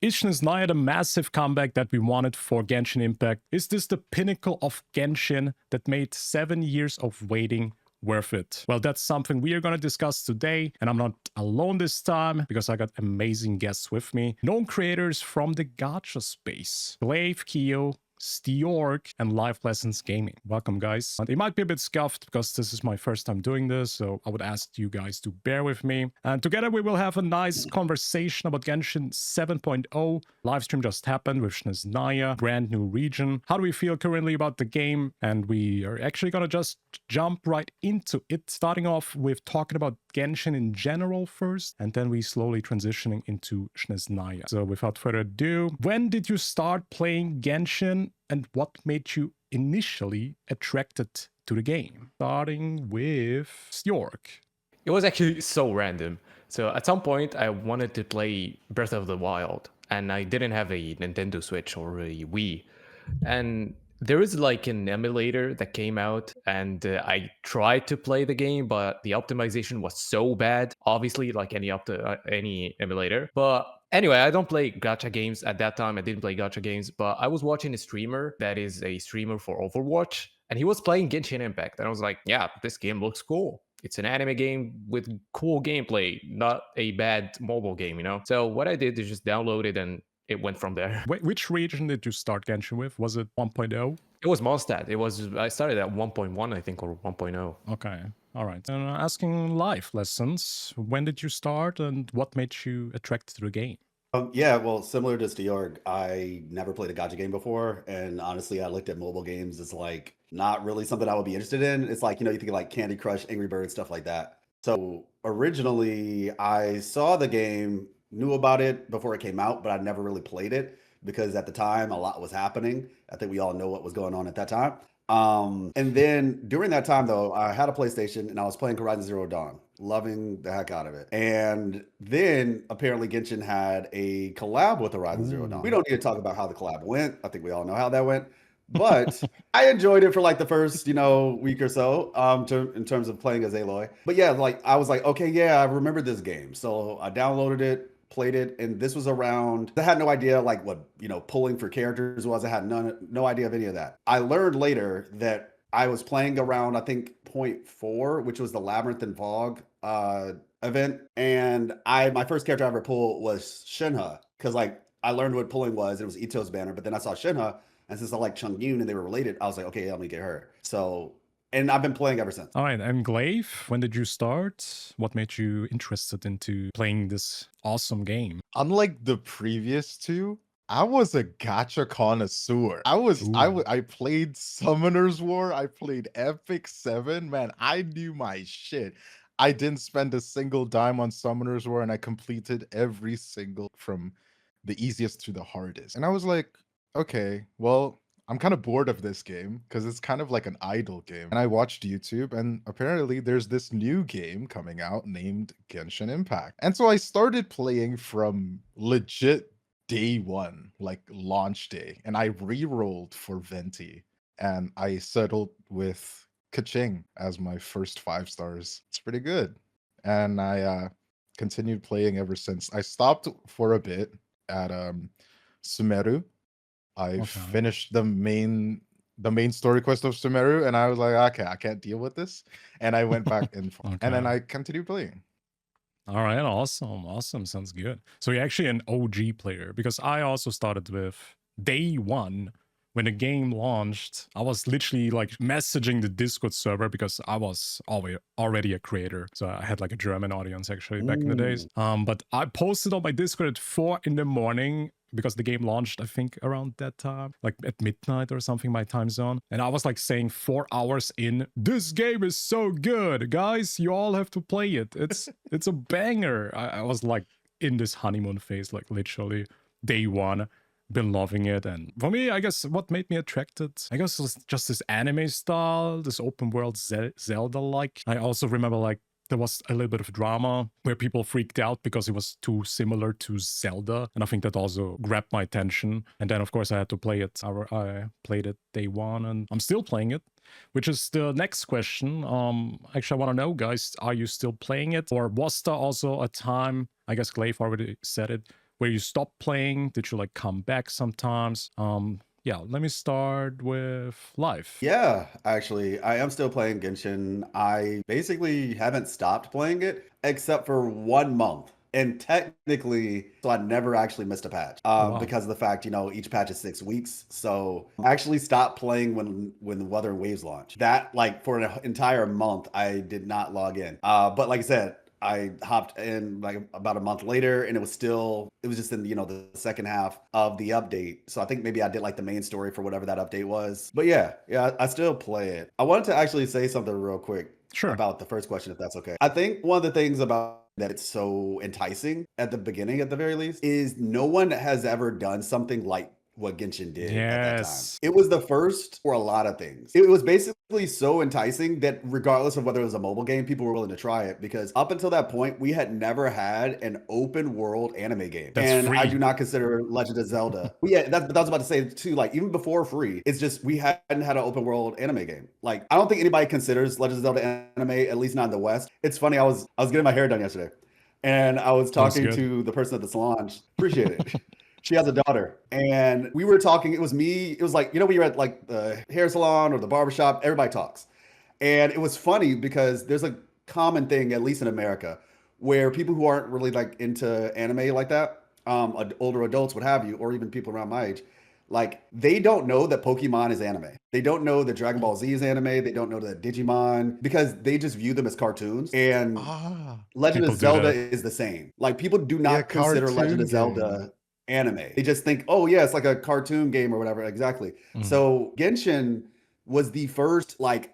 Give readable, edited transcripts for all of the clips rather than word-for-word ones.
Is Snezhnaya the massive comeback that we wanted for Genshin Impact? Is this the pinnacle of Genshin that made 7 years of waiting worth it? Well, that's something we are going to discuss today, and I'm not alone this time because I got amazing guests with me. Known creators from the Gacha space. Glaivekiyo, Stioorg, and Life Lessons Gaming. Welcome, guys. And it might be a bit scuffed because this is my first time doing this, so I would ask you guys to bear with me. And together we will have a nice conversation about Genshin 7.0. Livestream just happened with Snezhnaya, brand new region. How do we feel currently about the game? And we are actually gonna just jump right into it, starting off with talking about Genshin in general first, and then we slowly transitioning into Snezhnaya. So without further ado, when did you start playing Genshin and what made you initially attracted to the game? Starting with Stioorg. It was actually so random. So at some point, I wanted to play Breath of the Wild, and I didn't have a Nintendo Switch or a Wii. And there is like an emulator that came out, and I tried to play the game, but the optimization was so bad. Obviously, like any emulator. But anyway, I don't play gacha games at that time. I didn't play gacha games, but I was watching a streamer that is a streamer for Overwatch, and he was playing Genshin Impact, and I was like, yeah, this game looks cool. It's an anime game with cool gameplay, not a bad mobile game, you know? So what I did is just download it and it went from there. Which region did you start Genshin with? Was it 1.0? It was Mondstadt. I started at 1.1, I think, or 1.0. Okay. All right. And asking Life Lessons, when did you start and what made you attracted to the game? Yeah, well, similar to Stioorg, I never played a gacha game before, and honestly, I looked at mobile games as like not really something I would be interested in. It's like, you think of like Candy Crush, Angry Birds, stuff like that. So originally, I saw the game, knew about it before it came out, but I never really played it because at the time a lot was happening. I think we all know what was going on at that time. And then during that time though, I had a PlayStation and I was playing Horizon Zero Dawn, loving the heck out of it. And then apparently Genshin had a collab with Horizon Zero Dawn. We don't need to talk about how the collab went. I think we all know how that went. But I enjoyed it for like the first, week or so, in terms of playing as Aloy. But yeah, like I was like, okay, yeah, I remember this game. So I downloaded it, played it, and this was around, I had no idea like what pulling for characters was. I had no idea of any of that. I learned later that I was playing around, I think, 0.4, which was the Labyrinth and Fog event, and my first character I ever pulled was Shinha, because like I learned what pulling was. It was Ito's banner, but then I saw Shinha, and since I like Chungyun and they were related, I was like, okay, let me get her. So, and I've been playing ever since. All right, and Glaive, when did you start? What made you interested into playing this awesome game? Unlike the previous two, I was a gacha connoisseur. I played Summoner's War, I played Epic 7, man, I knew my shit. I didn't spend a single dime on Summoner's War, and I completed every single from the easiest to the hardest. And I was like, okay, well, I'm kind of bored of this game because it's kind of like an idle game. And I watched YouTube, and apparently there's this new game coming out named Genshin Impact. And so I started playing from legit day one, like launch day, and I re-rolled for Venti, and I settled with Kaching as my first 5 stars. It's pretty good. And I continued playing ever since. I stopped for a bit at Sumeru. I finished the main story quest of Sumeru, and I was like, okay, I can't deal with this. And I went back and then I continued playing. All right, awesome. Sounds good. So you're actually an OG player, because I also started with day one. When the game launched, I was literally like messaging the Discord server because I was already a creator. So I had like a German audience actually back in the days. But I posted on my Discord at 4 in the morning because the game launched, I think, around that time, like at midnight or something, my time zone. And I was like saying 4 hours in, this game is so good, guys, you all have to play it. It's a banger. I was like in this honeymoon phase, like literally day one. Been loving it. And for me, I guess what made me attracted, I guess, was just this anime style, this open world Zelda-like. I also remember like there was a little bit of drama where people freaked out because it was too similar to Zelda, and I think that also grabbed my attention. And then of course I had to play it. I played it day one, and I'm still playing it, which is the next question. Actually, I want to know, guys, are you still playing it, or was there also a time, I guess Glaive already said it, where you stopped playing? Did you like come back sometimes? Yeah, let me start with Life. Yeah, actually, I am still playing Genshin. I basically haven't stopped playing it except for 1 month. And technically, so I never actually missed a patch Wow. because of the fact, each patch is 6 weeks. So I actually stopped playing when the Weather and Waves launched. That, like, for an entire month, I did not log in. But like I said, I hopped in like about a month later and it was just in, the second half of the update. So I think maybe I did like the main story for whatever that update was. But yeah, I still play it. I wanted to actually say something real quick about the first question, if that's okay. I think one of the things about that it's so enticing at the beginning, at the very least, is no one has ever done something like what Genshin did at that time. It was the first for a lot of things. It was basically so enticing that regardless of whether it was a mobile game, people were willing to try it because up until that point, we had never had an open world anime game. That's free. I do not consider Legend of Zelda. Yeah, that's what I was about to say too. Like even before free, it's just we hadn't had an open world anime game. Like I don't think anybody considers Legend of Zelda anime, at least not in the West. It's funny. I was getting my hair done yesterday, and I was talking to the person at the salon. Appreciate it. She has a daughter, and we were talking. It was me. It was like, when you're at like the hair salon or the barbershop, everybody talks. And it was funny because there's a common thing, at least in America, where people who aren't really like into anime like that, older adults, what have you, or even people around my age, like they don't know that Pokemon is anime. They don't know that Dragon Ball Z is anime. They don't know that Digimon because they just view them as cartoons. And Legend of Zelda is the same. Like people do not consider Legend of Zelda anime. They just think, oh yeah, it's like a cartoon game or whatever. Exactly. So Genshin was the first like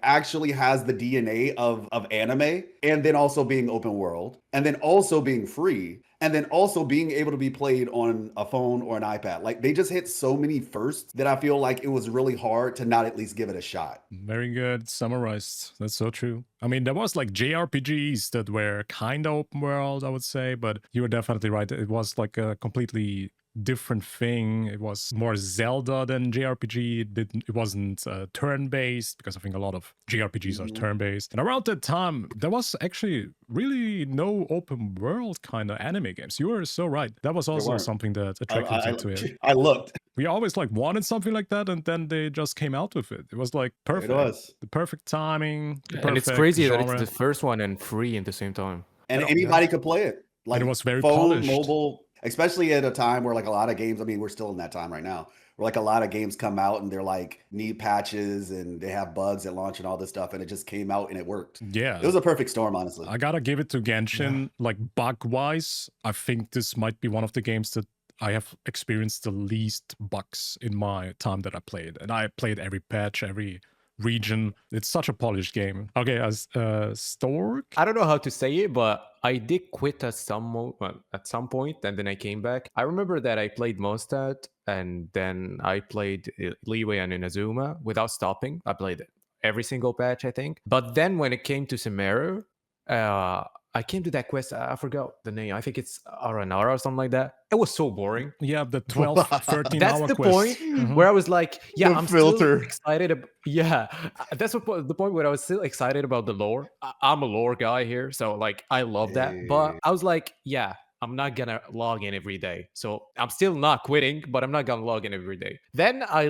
actually has the DNA of anime, and then also being open world, and then also being free, and then also being able to be played on a phone or an iPad. Like they just hit so many firsts that I feel like it was really hard to not at least give it a shot. Very good summarized. That's so true. I mean, there was like JRPGs that were kind of open world, I would say, but you were definitely right. It was like a completely different thing. It was more Zelda than JRPG. It wasn't turn-based, because I think a lot of JRPGs are turn-based. And around that time, there was actually really no open world kind of anime games. You were so right. That was also something that attracted you to it. I looked. We always like wanted something like that, and then they just came out with it. It was like perfect. It was the perfect timing. The And it's perfect crazy genre. that it's the first one and free at the same time. And anybody could play it. Like and it was very phone, polished. mobile, especially at a time where like a lot of games, I mean, we're still in that time right now, where like a lot of games come out and they're like need patches and they have bugs at launch and all this stuff, and it just came out and it worked. Yeah. It was a perfect storm, honestly. I gotta give it to Genshin. Like bug-wise, I think this might be one of the games that I have experienced the least bugs in my time that I played. And I played every patch, every region. It's such a polished game. Okay, as Stioorg? I don't know how to say it, but I did quit at some point, and then I came back. I remember that I played Mondstadt, and then I played Liyue and Inazuma without stopping. I played every single patch, I think. But then when it came to Sumeru, I came to that quest. I forgot the name. I think it's Aranara or something like that. It was so boring. Yeah, the 12, 13 That's hour the quest. point where I was like, yeah, I'm filter. still excited. That's the point where I was still excited about the lore. I'm a lore guy here, so like I love that. But I was like, yeah, I'm not gonna log in every day. So I'm still not quitting, but I'm not gonna log in every day. Then I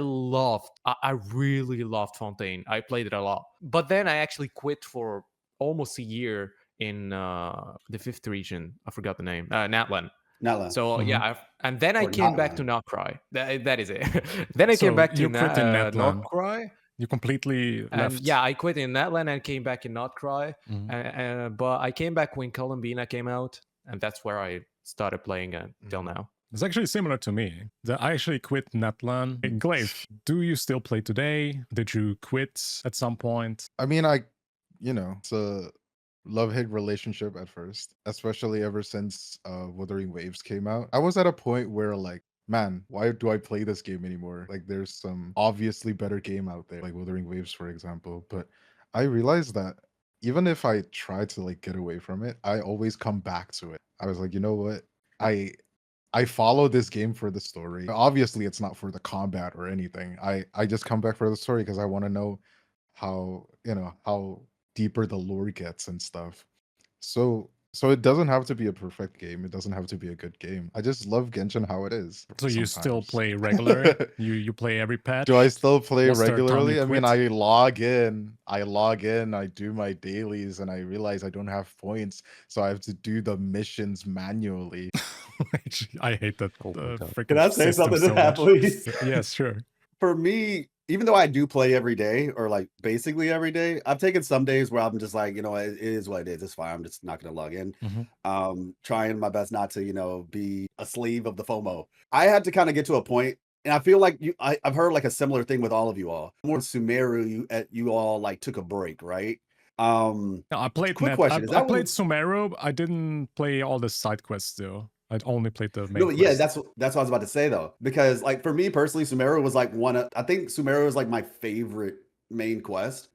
really loved Fontaine. I played it a lot. But then I actually quit for almost a year in the 5th region. I forgot the name. Natlan. So yeah, and then I came back to Notcry. That is it. Then I came back to Notcry. You completely left. And yeah, I quit in Natlan and came back in Notcry. But I came back when Columbina came out, and that's where I started playing until now. It's actually similar to me. I actually quit Natlan. Glaive, do you still play today? Did you quit at some point? I mean, it's a love-hate relationship at first, especially ever since Wuthering Waves came out. I was at a point where like, man, why do I play this game anymore? Like there's some obviously better game out there, like Wuthering Waves, for example. But I realized that even if I try to like get away from it, I always come back to it. I was like, you know what? I follow this game for the story. Obviously, it's not for the combat or anything. I just come back for the story because I want to know how deeper the lore gets and stuff. So So it doesn't have to be a perfect game. It doesn't have to be a good game. I just love Genshin how it is. So you still sometimes. play regular? you play every patch? Do I still play Was there a time you regularly? I mean, quit? I log in, I do my dailies, and I realize I don't have points, so I have to do the missions manually. I hate that Oh my God. freaking Can I say system something to so that, much. please? Yes, sure. For me, even though I do play every day or like basically every day, I've taken some days where I'm just like, you know, it is what it is. It's fine. I'm just not going to log in. Trying my best not to, you know, be a slave of the FOMO. I had to kind of get to a point, and I feel like I've heard like a similar thing with all of you all. More Sumeru, you all like took a break, right? No, I played quick Net. question, is I that played when- Sumeru. I didn't play all the side quests though. I only played the main No, yeah, quest. that's what I was about to say though, because like for me personally, Sumeru was like I think Sumeru is like my favorite main quest.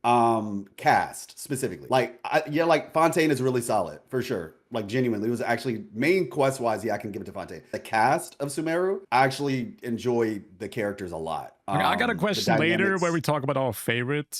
Cast specifically, like like Fontaine is really solid for sure. Like genuinely, it was actually main quest wise. Yeah, I can give it to Fontaine. The cast of Sumeru, I actually enjoy the characters a lot. Okay, I got a The question later where dynamics- we talk about our favorite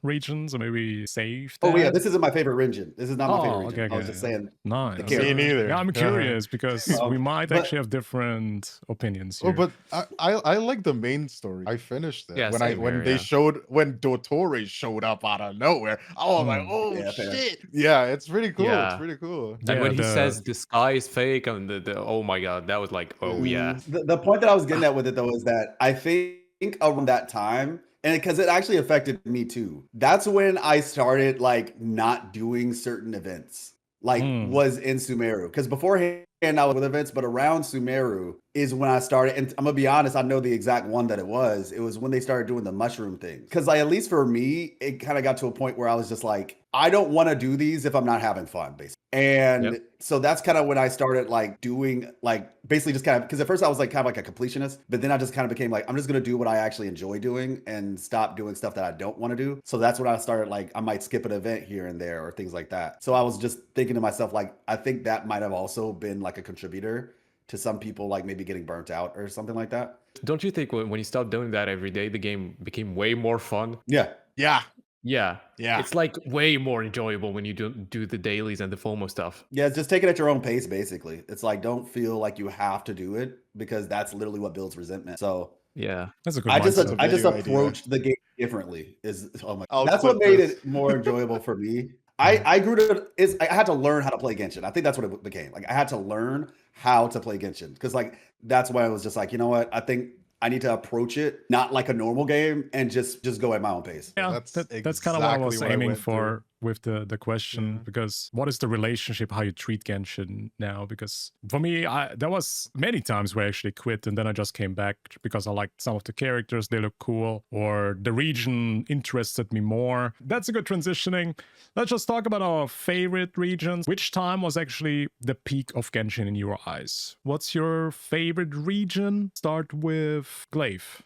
regions, or maybe save that. Oh yeah, this isn't my favorite region. This is not my favorite region. okay, I was just saying. Nice. the Me characters. neither. Yeah, I'm curious because we might but- actually have different opinions here. Oh, but I like the main story. I finished it Yeah, when same here, yeah. when Dottore showed up out of nowhere. I was like, oh Yeah, fair. shit! Yeah, it's pretty cool. Yeah. It's pretty cool. And when he the- says the sky is fake, and the oh my God, that was like, oh yeah. The point that I was getting at with it though is that I think around that time, and because it actually affected me too, that's when I started like not doing certain events, like was in Sumeru. Because beforehand I was with events, but around Sumeru is when I started. And I'm gonna be honest, I know the exact one that it was. It was when they started doing the mushroom thing. Because like at least for me, it kind of got to a point where I was just like, I don't want to do these if I'm not having fun, basically. And so that's kind of when I started like doing like basically just kind of, because at first I was like kind of like a completionist, but then I just kind of became like, I'm just gonna do what I actually enjoy doing and stop doing stuff that I don't want to do. So that's when I started like, I might skip an event here and there or things like that. So I was just thinking to myself, like, I think that might have also been like a contributor to some people like maybe getting burnt out or something like that. Don't you think when you stop doing that every day, the game became way more fun? Yeah. Yeah. Yeah. Yeah. It's like way more enjoyable when you do the dailies and the FOMO stuff. Yeah, just take it at your own pace, basically. It's like, don't feel like you have to do it because that's literally what builds resentment. So Yeah. That's a good I just mindset. video idea. approached the game differently. Oh my, I'll that's what clip made this. it more enjoyable for me. I grew to I had to learn how to play Genshin. I think that's what it became. Like I had to learn how to play Genshin because like that's why I was just like, you know what? I think I need to approach it not like a normal game and just go at my own pace. Yeah, That's that's kind of what I was exactly what I aiming went for through. with the question, because what is the relationship, how you treat Genshin now? Because for me, there was many times where I actually quit and then I just came back because I liked some of the characters, they look cool, or the region interested me more. That's a good transitioning. Let's just talk about our favorite regions. Which time was actually the peak of Genshin in your eyes? What's your favorite region? Start with Glaive.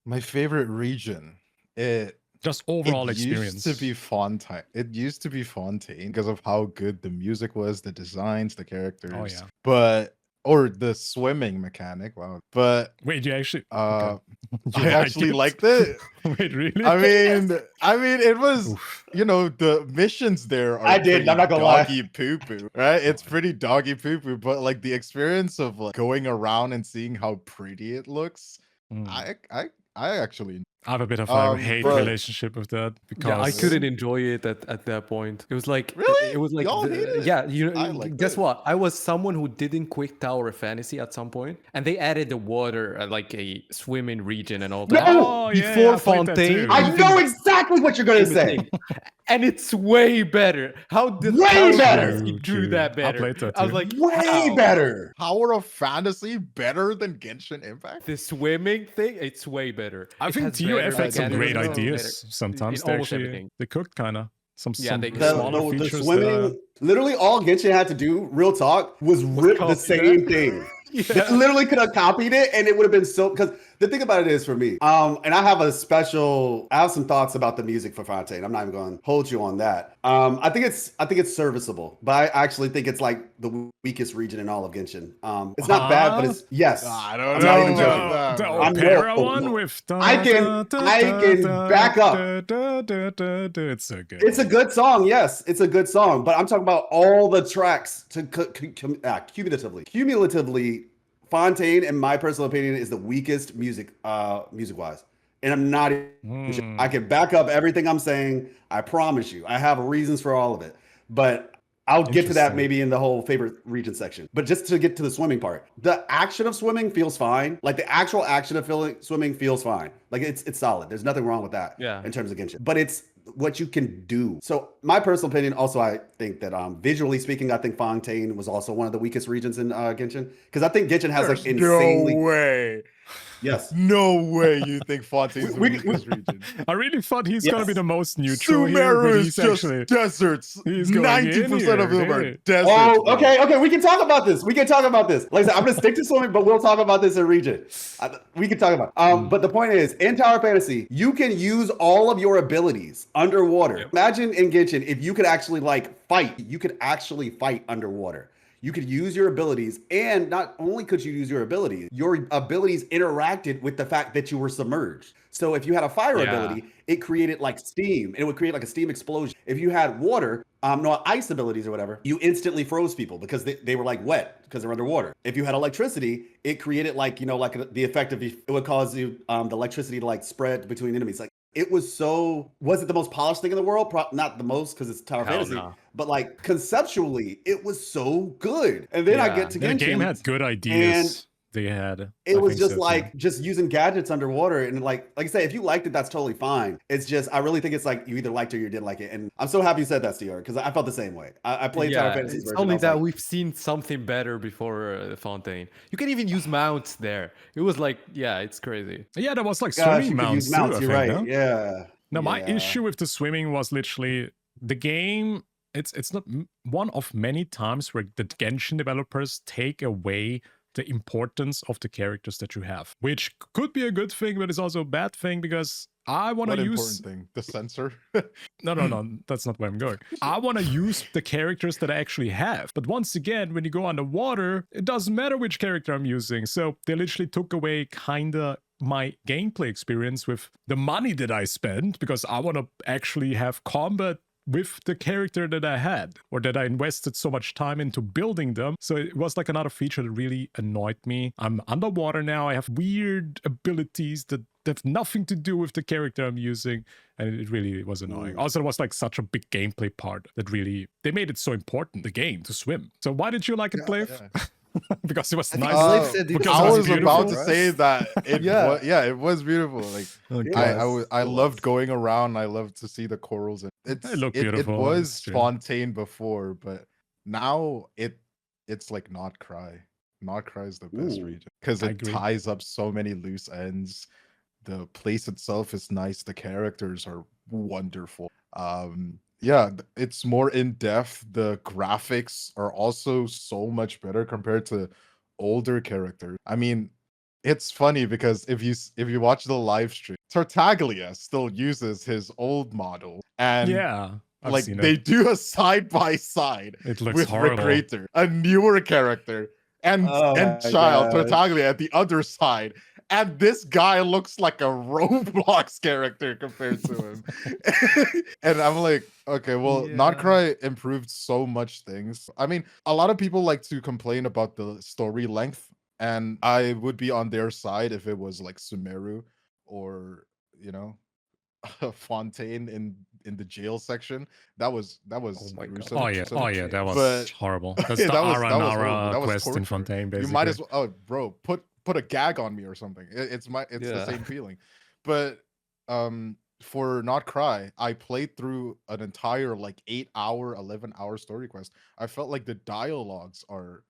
My favorite region. Just overall It experience. used to be Fontaine. It used to be Fontaine because of how good the music was, the designs, the characters. Oh, yeah. Or the swimming mechanic. Wow. But Wait, you actually I You actually liked liked it. Wait, really? I mean, it was, Oof. you know, the missions there are I did, pretty I'm not gonna lie. doggy poo poo, right? It's pretty doggy poo poo, but like the experience of like going around and seeing how pretty it looks, Mm. I actually I have a bit of a hate but- relationship with that because Yeah, I couldn't enjoy it at that point. It was like Really? It was like Y'all hate it? yeah. I liked Guess it. what? I was someone who didn't quit Tower of Fantasy at some point, and they added the water, like a swimming region and all that. Oh, yeah, before I played that Fontaine, too. I know exactly what you're gonna say. and it's way better. How did Way Tower of better! Fantasy do True. that I better? played that I was too. like, Way how? better. Power of Fantasy better than Genshin Impact? The swimming thing, it's way better. I It think has TUF better had some mechanics, great better- ideas. Sometimes in they almost actually everything. they cooked kind of some they could. smaller The features. swimming, literally all Genshin had to do, real talk, was rip the copy same that. thing. Yeah. They literally could have copied it and it would have been so, because The thing about it is for me, and I have some thoughts about the music for Fontaine. I'm not even going to hold you on that. I think it's serviceable, but I actually think it's like the weakest region in all of Genshin. It's not bad, but it's yes. I don't I'm not even know joking. about that, The bro. opera no, one no. with I can back up. It's so good. It's a good song, yes, it's a good song, but I'm talking about all the tracks to cumulatively. Fontaine, in my personal opinion, is the weakest music wise, and I'm not even sure. I can back up everything I'm saying. I promise you, I have reasons for all of it, but I'll get to that maybe in the whole favorite region section. But just to get to the swimming part, the action of swimming feels fine. Like the actual action of swimming feels fine. Like it's solid. There's nothing wrong with that. Yeah. In terms of Genshin, but it's what you can do. So my personal opinion, also, I think that visually speaking, I think Fontaine was also one of the weakest regions in Genshin, because I think Genshin has like insanely. No way. Yes. No way you think Fontaine's the weakest region. I really thought he's gonna be Yes. the most neutral here, Sumeru but is he's just actually deserts. he's going in 90% of here, them are dude. deserts. Oh, bro. okay. We can talk about this. Like I said, I'm gonna stick to swimming, but we'll talk about this in region. We can talk about. But the point is, in Tower Fantasy, you can use all of your abilities underwater. Yep. Imagine in Genshin, if you could actually fight. You could actually fight underwater. You could use your abilities, and not only could you use your abilities interacted with the fact that you were submerged. So if you had a fire ability, it created like steam, and it would create like a steam explosion. If you had water, ice abilities or whatever, you instantly froze people because they were like wet because they're underwater. If you had electricity, it created like the effect of it would cause you the electricity to like spread between enemies. Like it was it the most polished thing in the world? Not the most, because it's Tower Fantasy. no. But like conceptually, it was so good. And then I get to Genshin. The game had good ideas. They had. It was just just using gadgets underwater, and like I said, if you liked it, that's totally fine. It's just I really think it's like you either liked it or you didn't like it, and I'm so happy you said that, Stioorg, because I felt the same way. I played Tower Fantasy's it's version. only that we've seen something better before Fontaine. You can even use mounts there. It was like, it's crazy. Yeah, there was like Gosh, swimming you could use mounts too. mounts. I You're think, right. no? Yeah. Now my Yeah. issue with the swimming was literally the game. It's not one of many times where the Genshin developers take away the importance of the characters that you have, which could be a good thing, but it's also a bad thing, because I want to use important thing, the sensor. no, that's not where I'm going. I want to use the characters that I actually have, but once again, when you go underwater, it doesn't matter which character I'm using. So they literally took away kinda my gameplay experience with the money that I spent, because I want to actually have combat with the character that I had, or that I invested so much time into building them. So it was like another feature that really annoyed me. I'm underwater now. I have weird abilities that have nothing to do with the character I'm using, and it really was annoying. Also, it was like such a big gameplay part that really, they made it so important, the game, to swim. So why did you like it, Glaive? Because it was I think nice. Glaive said it Because I it was beautiful, about to right? say that. It was beautiful. Like Okay. I loved going around. I loved to see the corals. And They look it beautiful, was it's true. Fontaine before, but now it's like Not Cry. Not Cry is the best Ooh. region because I it agree. ties up so many loose ends. The place itself is nice. The characters are wonderful. It's more in depth. The graphics are also so much better compared to older characters. I mean, it's funny because if you watch the live stream, Tartaglia still uses his old model, and Yeah, I've like seen they it. do a side by side It looks with horrible. Recreator, a newer character, and Oh my Child gosh. Tartaglia at the other side. And this guy looks like a Roblox character compared to him. And I'm like, okay, well, Not Cry improved so much things. I mean, a lot of people like to complain about the story length, and I would be on their side if it was like Sumeru or, Fontaine in the jail section. That was Oh my God. gruesome. Oh yeah, that was But- horrible. That's Yeah, the that was Ara horrible. Nara That was quest in torture. Fontaine, basically. You might as well, bro, put a gag on me or something. It's the Yeah. same feeling. But for Not Cry, I played through an entire like 8-hour, 11-hour story quest. I felt like the dialogues are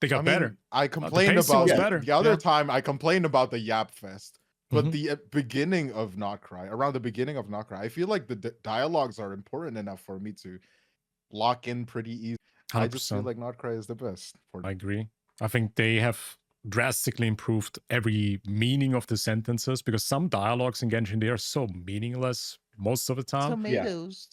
They got better. I complained pacing about was the, better, the other yeah. time I complained about the Yap Fest. But Mhm. the beginning of Not Cry, around the beginning of Not Cry, I feel like the dialogues are important enough for me to lock in pretty easy. I just feel 100%. like Not Cry is the best for I agree. I think they have drastically improved every meaning of the sentences, because some dialogues in Genshin, they are so meaningless most of the time. Tomatoes.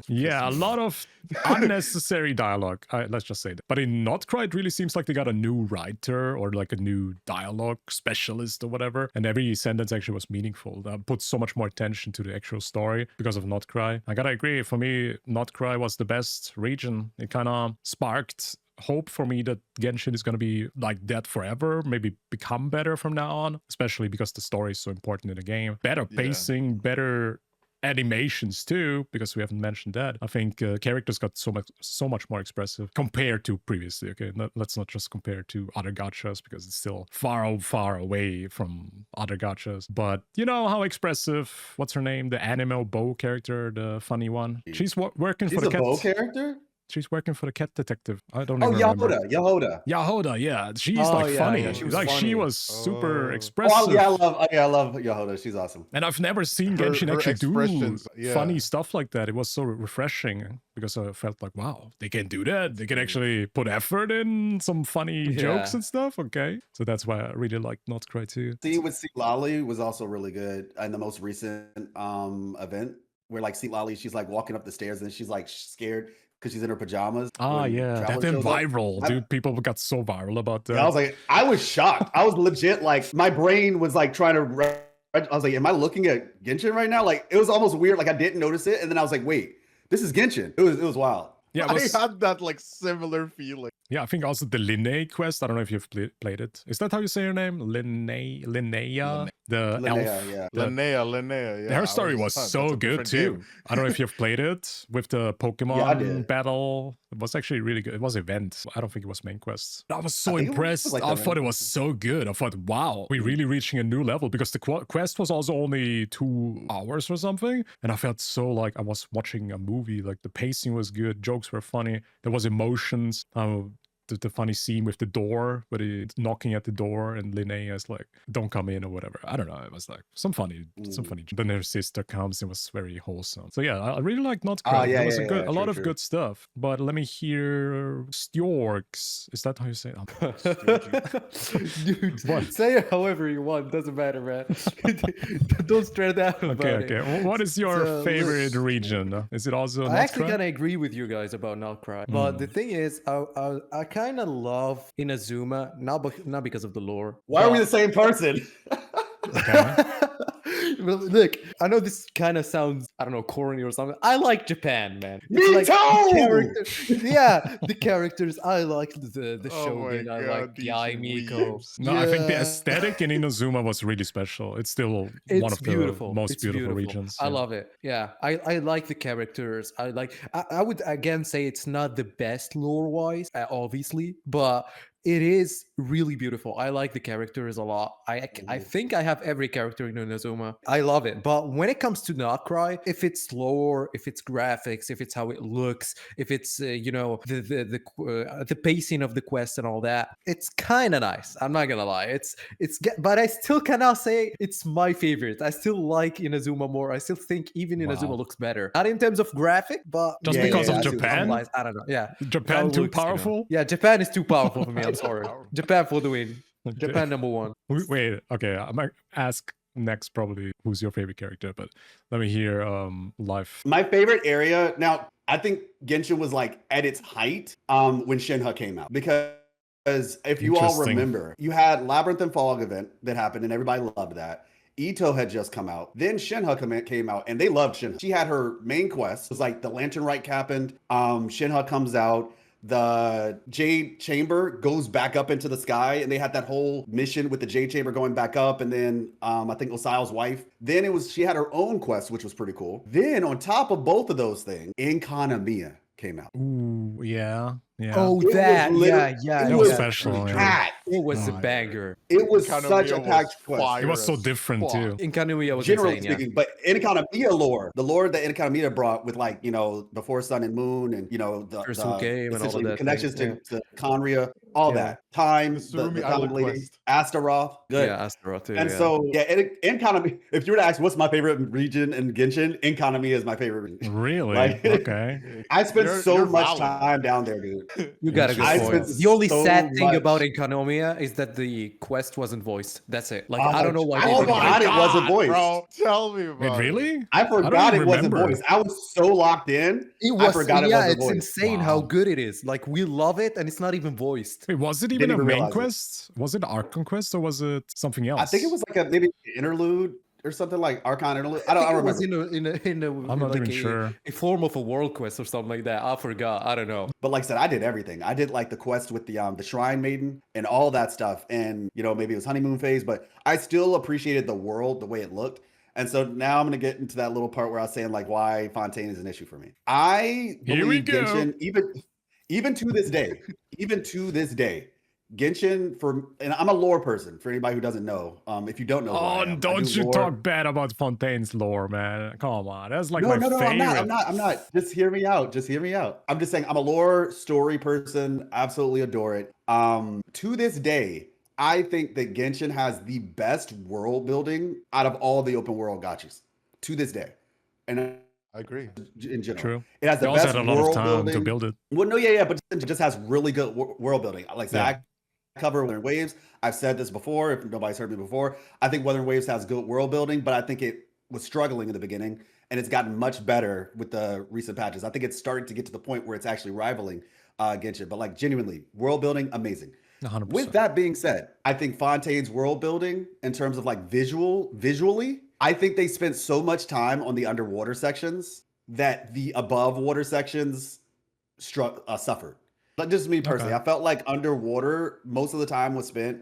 Yeah, a lot of unnecessary dialogue. Let's just say that. But in Notcry, it really seems like they got a new writer or like a new dialogue specialist or whatever. And every sentence actually was meaningful. That put so much more attention to the actual story because of Notcry. I gotta agree. For me, Notcry was the best region. It kind of sparked hope for me that Genshin is going to be like that forever, maybe become better from now on, especially because the story is so important in the game. Better pacing, better animations too, because we haven't mentioned that. I think characters got so much more expressive compared to previously. Okay, let's not just compare to other gachas, because it's still far away from other gachas. But you know how expressive, what's her name, the animal bow character, the funny one, she's working for the cat bow character. She's working for the cat detective. I don't Oh, even remember. Yahoda. Yeah. She's like funny. Yeah, she was like funny. she was super expressive. Oh, yeah, I love Yahoda. She's awesome. And I've never seen Genshin her actually expressions, do funny stuff like that. It was so refreshing, because I felt like, wow, they can do that. They can actually put effort in some funny jokes and stuff. Okay. So that's why I really liked Notcry too. Scene with Lali was also really good in the most recent event, where like Lali, she's like walking up the stairs and she's like scared because she's in her pajamas. Ah, yeah. That went viral, dude. People got so viral about that. Yeah, I was shocked. I was legit, like, my brain was like trying to, I was like, am I looking at Genshin right now? Like, it was almost weird. Like, I didn't notice it. And then I was like, wait, this is Genshin. It was wild. Yeah, I had that like similar feeling. Yeah, I think also the Linnea quest. I don't know if you've played it. Is that how you say her name? Linnea? The elf. Yeah. Linnea. Yeah. Her story was so good too. Game. I don't know if you've played it with the Pokemon battle. It was actually really good. It was event. I don't think it was main quest. I was so impressed. I thought it was so good. I thought, wow, we're really reaching a new level, because the quest was also only 2 hours or something. And I felt so like I was watching a movie. Like the pacing was good. Jokes were funny. There was emotions. The funny scene with the door, where he's knocking at the door and Linnea is like, don't come in or whatever. I don't know. It was like some funny. Then her sister comes and was very wholesome. So yeah, I really like Notcry. There was a lot of good stuff. But let me hear Stioorgs. Is that how you say it? Dude, What? say it however you want. Doesn't matter, man. Don't stress out about it. Okay. What is your favorite region? Is it also I actually Notcry? kind of agree with you guys about Notcry, but the thing is, I kind of love Inazuma, not because of the lore. Why are we the same person? Well, look, I know this kind of sounds, I don't know, corny or something. I like Japan, man. Me It's like too! the characters. I like the Shogun. I like Yaimiko. No, I think the aesthetic in Inazuma was really special. It's still one of the most beautiful regions. I love it. Yeah, I like the characters. I would again say it's not the best lore-wise, obviously, but it is really beautiful. I like the characters a lot. I think I have every character in Inazuma. I love it. But when it comes to Notcry, if it's lore, if it's graphics, if it's how it looks, if it's the pacing of the quest and all that, it's kind of nice. I'm not gonna lie. But I still cannot say it's my favorite. I still like Inazuma more. I still think even Inazuma looks better. Not in terms of graphic, but just because of Japan. I don't know. Yeah, Japan too powerful. Yeah, Japan is too powerful for me. I'm sorry. Japan for the win. Okay. Japan #1. Wait, okay. I might ask next probably who's your favorite character, but let me hear Life. My favorite area, now, I think Genshin was like at its height when Shinha came out, because if you all remember, you had Labyrinth and Fog event that happened and everybody loved that. Ito had just come out. Then Shinha came out and they loved Shinha. She had her main quest. It was like the Lantern Rite happened. Shinha comes out. The Jade Chamber goes back up into the sky, and they had that whole mission with the Jade Chamber going back up, and then I think Osial's wife. Then she had her own quest, which was pretty cool. Then on top of both of those things, Inkanamiya came out. Ooh, yeah. Oh, It that, was That was special. It was a banger. It was Inkanamiya such a was packed quest. fire It was so as different fuck. too. Inkanamiya was Generally insane, speaking, but Inkanamiya lore, the lore that Inkanamiya brought with, like, Before Sun and Moon, and the game and all of that connections thing, to Conria, all that time, the Surumi common Island lady, quest. Astaroth, good. Yeah, Astaroth too. And so, Inkanamiya, if you were to ask what's my favorite region in Genshin, Inkanamiya is my favorite region. Really? Like, Okay. I spent so you're much valid. time down there, dude. You got a good I point. spent The only so sad thing much- about Inkanamiya Snezhnaya is that the quest wasn't voiced. That's it. Like Oh, I don't know why. I they didn't forgot do it wasn't voiced. bro. Tell me about Wait, it. really? I don't forgot even it wasn't remember. voiced. I was so locked in. It I was, forgot it yeah, wasn't it's voiced. insane how Wow. good it is. Like we love it, and it's not even voiced. Wait, was it even Didn't a even main realize it. quest? Was it Arc Conquest or was it something else? I think it was like a maybe interlude or something like Archon interlude. I I think don't it was remember. in a I'm not like even sure. a form of a world quest or something like that. I forgot. I don't know. But like I said, I did everything. I did like the quest with the Shrine Maiden and all that stuff. And you know, maybe it was honeymoon phase, but I still appreciated the world, the way it looked. And so now I'm gonna get into that little part where I was saying like why Fontaine is an issue for me. I Here we believe go. Genshin, even to this day, Genshin and I'm a lore person for anybody who doesn't know. If you don't know, who I Oh, am, I don't do you lore. talk bad about Fontaine's lore, man. Come on. That's like No, my no, no, favorite. I'm not. Just hear me out. Just hear me out. I'm just saying I'm a lore story person. Absolutely adore it. To this day, I think that Genshin has the best world building out of all the open world gachas. To this day. And I agree. in general. True. It has They the also best had a lot of world time building. to build it. Well, no, yeah, but it just has really good world building. Like I said, Yeah. I cover Wuthering Waves. I've said this before. If nobody's heard me before, I think Wuthering Waves has good world building, but I think it was struggling in the beginning, and it's gotten much better with the recent patches. I think it's starting to get to the point where it's actually rivaling Genshin. But like genuinely, world building, amazing. 100%. With that being said, I think Fontaine's world building, in terms of like visually, I think they spent so much time on the underwater sections that the above water sections suffered. But just me personally, Okay. I felt like underwater most of the time was spent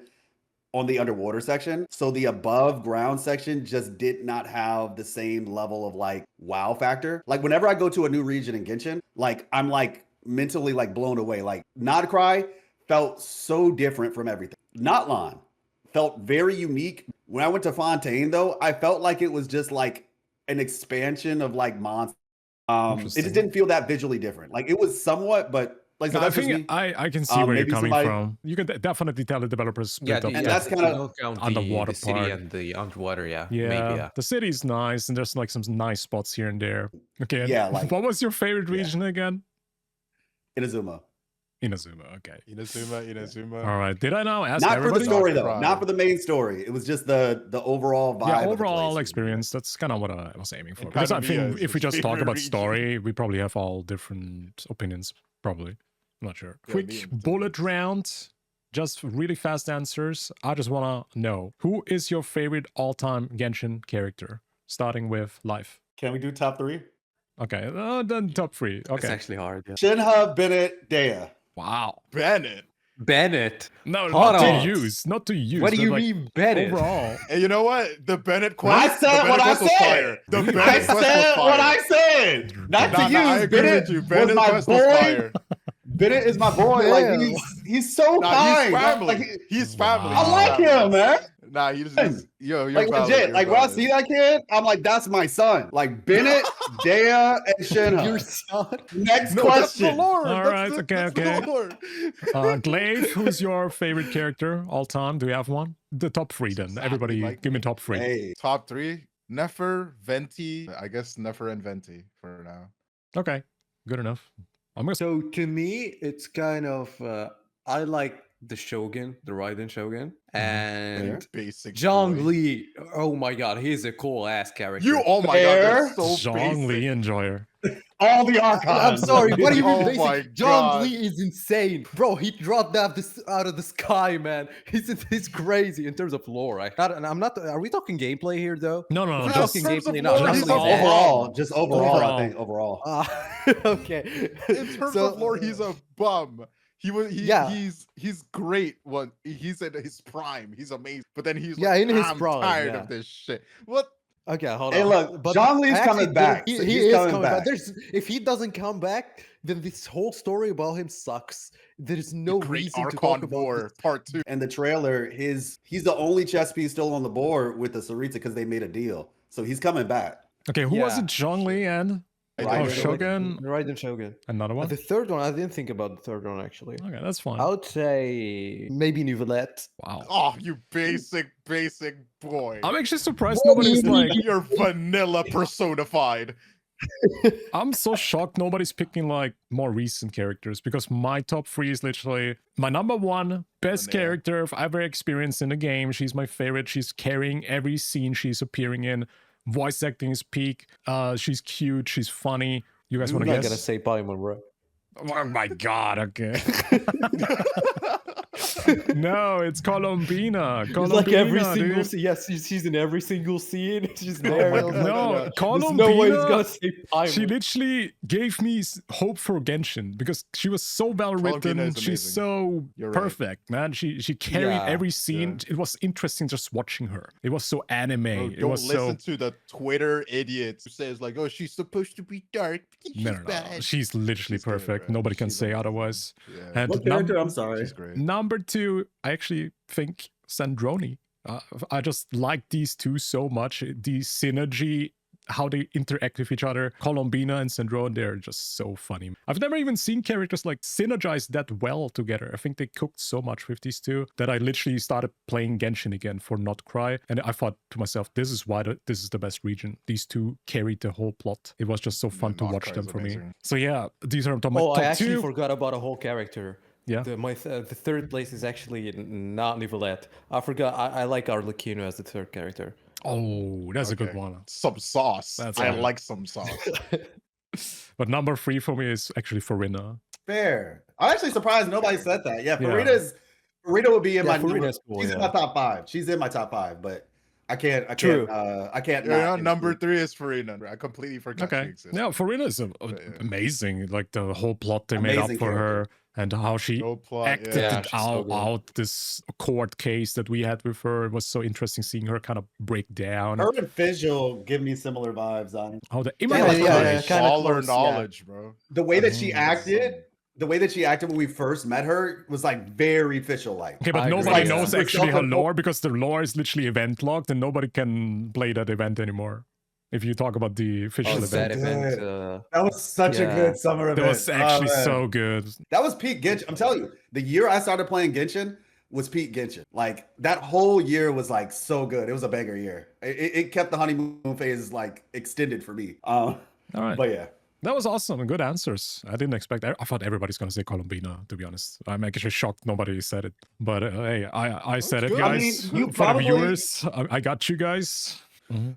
on the underwater section. So the above ground section just did not have the same level of like wow factor. Like whenever I go to a new region in Genshin, like I'm like mentally like blown away. Like Nod Cry felt so different from everything. Notlan felt very unique. When I went to Fontaine though, I felt like it was just like an expansion of like monsters. It Interesting. just didn't feel that visually different. Like it was somewhat, but like so No, I that's just think me. I can see where you're Maybe coming somebody- from. You can definitely tell the developers split up and the- that's kinda don't count underwater the city part. and the underwater. Yeah, Yeah, maybe. Yeah. the city's nice, and there's like some nice spots here and there. Okay, and Yeah, like- what was your favorite yeah. region again? Inazuma. Inazuma. Okay. Inazuma. All right. Did I now ask Not everybody? for the story though. Right. Not for the main story. It was just the overall vibe. Yeah, of the overall place. experience. That's kind of what I was aiming for. And Because I Kanomiya think is if we his just talk favorite about region. story, we probably have all different opinions. Probably. I'm not sure. Yeah, me Quick and bullet Tim. round. Just really fast answers. I just want to know, who is your favorite all-time Genshin character? Starting with Life. Can we do top 3? Okay, then top 3. It's Okay. actually hard. Yeah. Shinha, Bennett, Dea. Wow. Bennett. Bennett. No, Hold not on. to use. Not to use. What do but you like mean Bennett? overall? And you know what? The Bennett I quest. said the Bennett what I quest was said. fire. The Bennett I quest was said fire. what I said. Not to Nah, use. I agree Bennett with you. was Bennett my quest was boy. fire. Bennett is my boy. Like Yeah. he's so Nah, kind. he's family. Like, He's family. Wow. I like him, man. Nah, he's yo, you're Like valid, legit. you're Like when I valid. see that kid, I'm like, that's my son. Like Bennett, Dea, and Shinha. Your son. Next No, that's the question. Lord. All That's right, the- okay, that's the okay. Lord. Glaive, who's your favorite character all time? Do you have one? The top 3 then. Exactly Everybody like give me me. top 3. Hey, Top 3: Nefer, Venti. I guess Nefer and Venti for now. Okay, good enough. I'm gonna So to me, it's kind of I like the Shogun, the Raiden Shogun, and Basic. Zhang boy. Li. Oh my god, he's a cool ass character. You. Oh my Fair. god. That's so Zhong Li basic. enjoyer. all the archives. I'm sorry. What do you mean Oh basic? my Zhang God. Li is insane, bro. He dropped out of the sky, man. He's crazy in terms of lore. I'm not. Are we talking gameplay here though? No, no, no. We're Just, talking in terms of gameplay, lore, not he's just a Overall, just overall, Overall. I think overall. Okay. In terms So, of lore, he's a bum. Yeah. He's great. What he's at his prime. He's amazing. But then he's Yeah, like, in his I'm prime, tired yeah. of this shit. What? Okay, hold Hey, on. look, But Zhang Li's actually, coming back. He, So he he's is coming coming back. back. If he doesn't come back, then this whole story about him sucks. There's no Great reason to talk Archon about War this. Part 2. And the trailer, he's the only chess piece still on the board with the Saritsa because they made a deal. So he's coming back. okay, who was Yeah. it? Zhong Li and Raiden Shogun? Raiden Shogun. Another one? The third one, I didn't think about the third one actually. Okay, that's fine. I would say maybe Nouvellette. Wow. Oh, you basic boy. I'm actually surprised nobody's like, You're vanilla personified. I'm so shocked nobody's picking like more recent characters because my top 3 is literally my number 1 best Linnea. character I've ever experienced in a game. She's my favorite. She's carrying every scene she's appearing in. Voice acting is peak. She's cute. She's funny. You guys I'm want to not guess? gonna say Paimon, bro. Oh my god, okay. No, it's Colombina. It's like every Colombina, single dude. scene. Yes, she's in every single scene. She's there. I was like, No, there's no way he's Colombina, gonna say Paimon. she literally gave me hope for Genshin because she was so well written. Colombina is She's amazing. so You're right. perfect, man. She carried Yeah, every scene. yeah. It was interesting just watching her. It was so anime. Bro, It don't was listen so to the Twitter idiots who says like, "Oh, she's supposed to be dark. But she's no, no, no. bad." She's literally She's good, perfect. bro. Nobody can She's say amazing. otherwise. Yeah. And What character? I'm sorry. She's great. number 2, I actually think Snezhnaya. I just like these two so much. The synergy, how they interact with each other. Colombina and Snezhnaya, they're just so funny. I've never even seen characters like synergize that well together. I think they cooked so much with these two that I literally started playing Genshin again for Not Cry. And I thought to myself, this is why this is the best region. These two carried the whole plot. It was just so fun to Not watch Cry them is for me. amazing. So yeah, these are my Oh, top I actually 2. forgot about a whole character. Yeah. The third place is actually not Nivelette. I forgot. I like Arlecchino as the third character. Oh, that's a good Okay. one. Some sauce. That's I good. like some sauce. But number 3 for me is actually Farina. Fair. I'm actually surprised nobody said that. Yeah, Yeah. Farina would be in Yeah, my number. Farina's cool, She's in yeah. my top 5. She's in my top 5, but I can't. True. I can't. Yeah, not number include- 3 is Farina. I completely forgot she Okay. exists. Yeah, Farina is yeah. amazing. Like the whole plot they made up Amazing for her and how she No plot. acted Yeah, it she's so good. out this court case that we had with her. It was so interesting seeing her kind of break down. Her and Visual give me similar vibes on How the yeah, Imagine yeah, kinda All her close, yeah. knowledge, bro. the way that she Mm. acted. The way that she acted when we first met her was like very Visual like. Okay, but I agree. nobody Like, knows super actually her self-control- lore because the lore is literally event locked and nobody can play that event anymore. If you talk about the official Oh, event. that event. Good. That was such a Yeah. good summer event. That was Oh, actually man. so good. That was peak Genshin. I'm telling you, the year I started playing Genshin was peak Genshin. Like that whole year was like so good. It was a banger year. It kept the honeymoon phase like extended for me. All right. But yeah, That was awesome. Good answers. I didn't expect. I thought everybody's gonna say Colombina. To be honest, I'm actually shocked nobody said it. But hey, I said it, good. I guys. mean, you For probably- the viewers, I got you guys.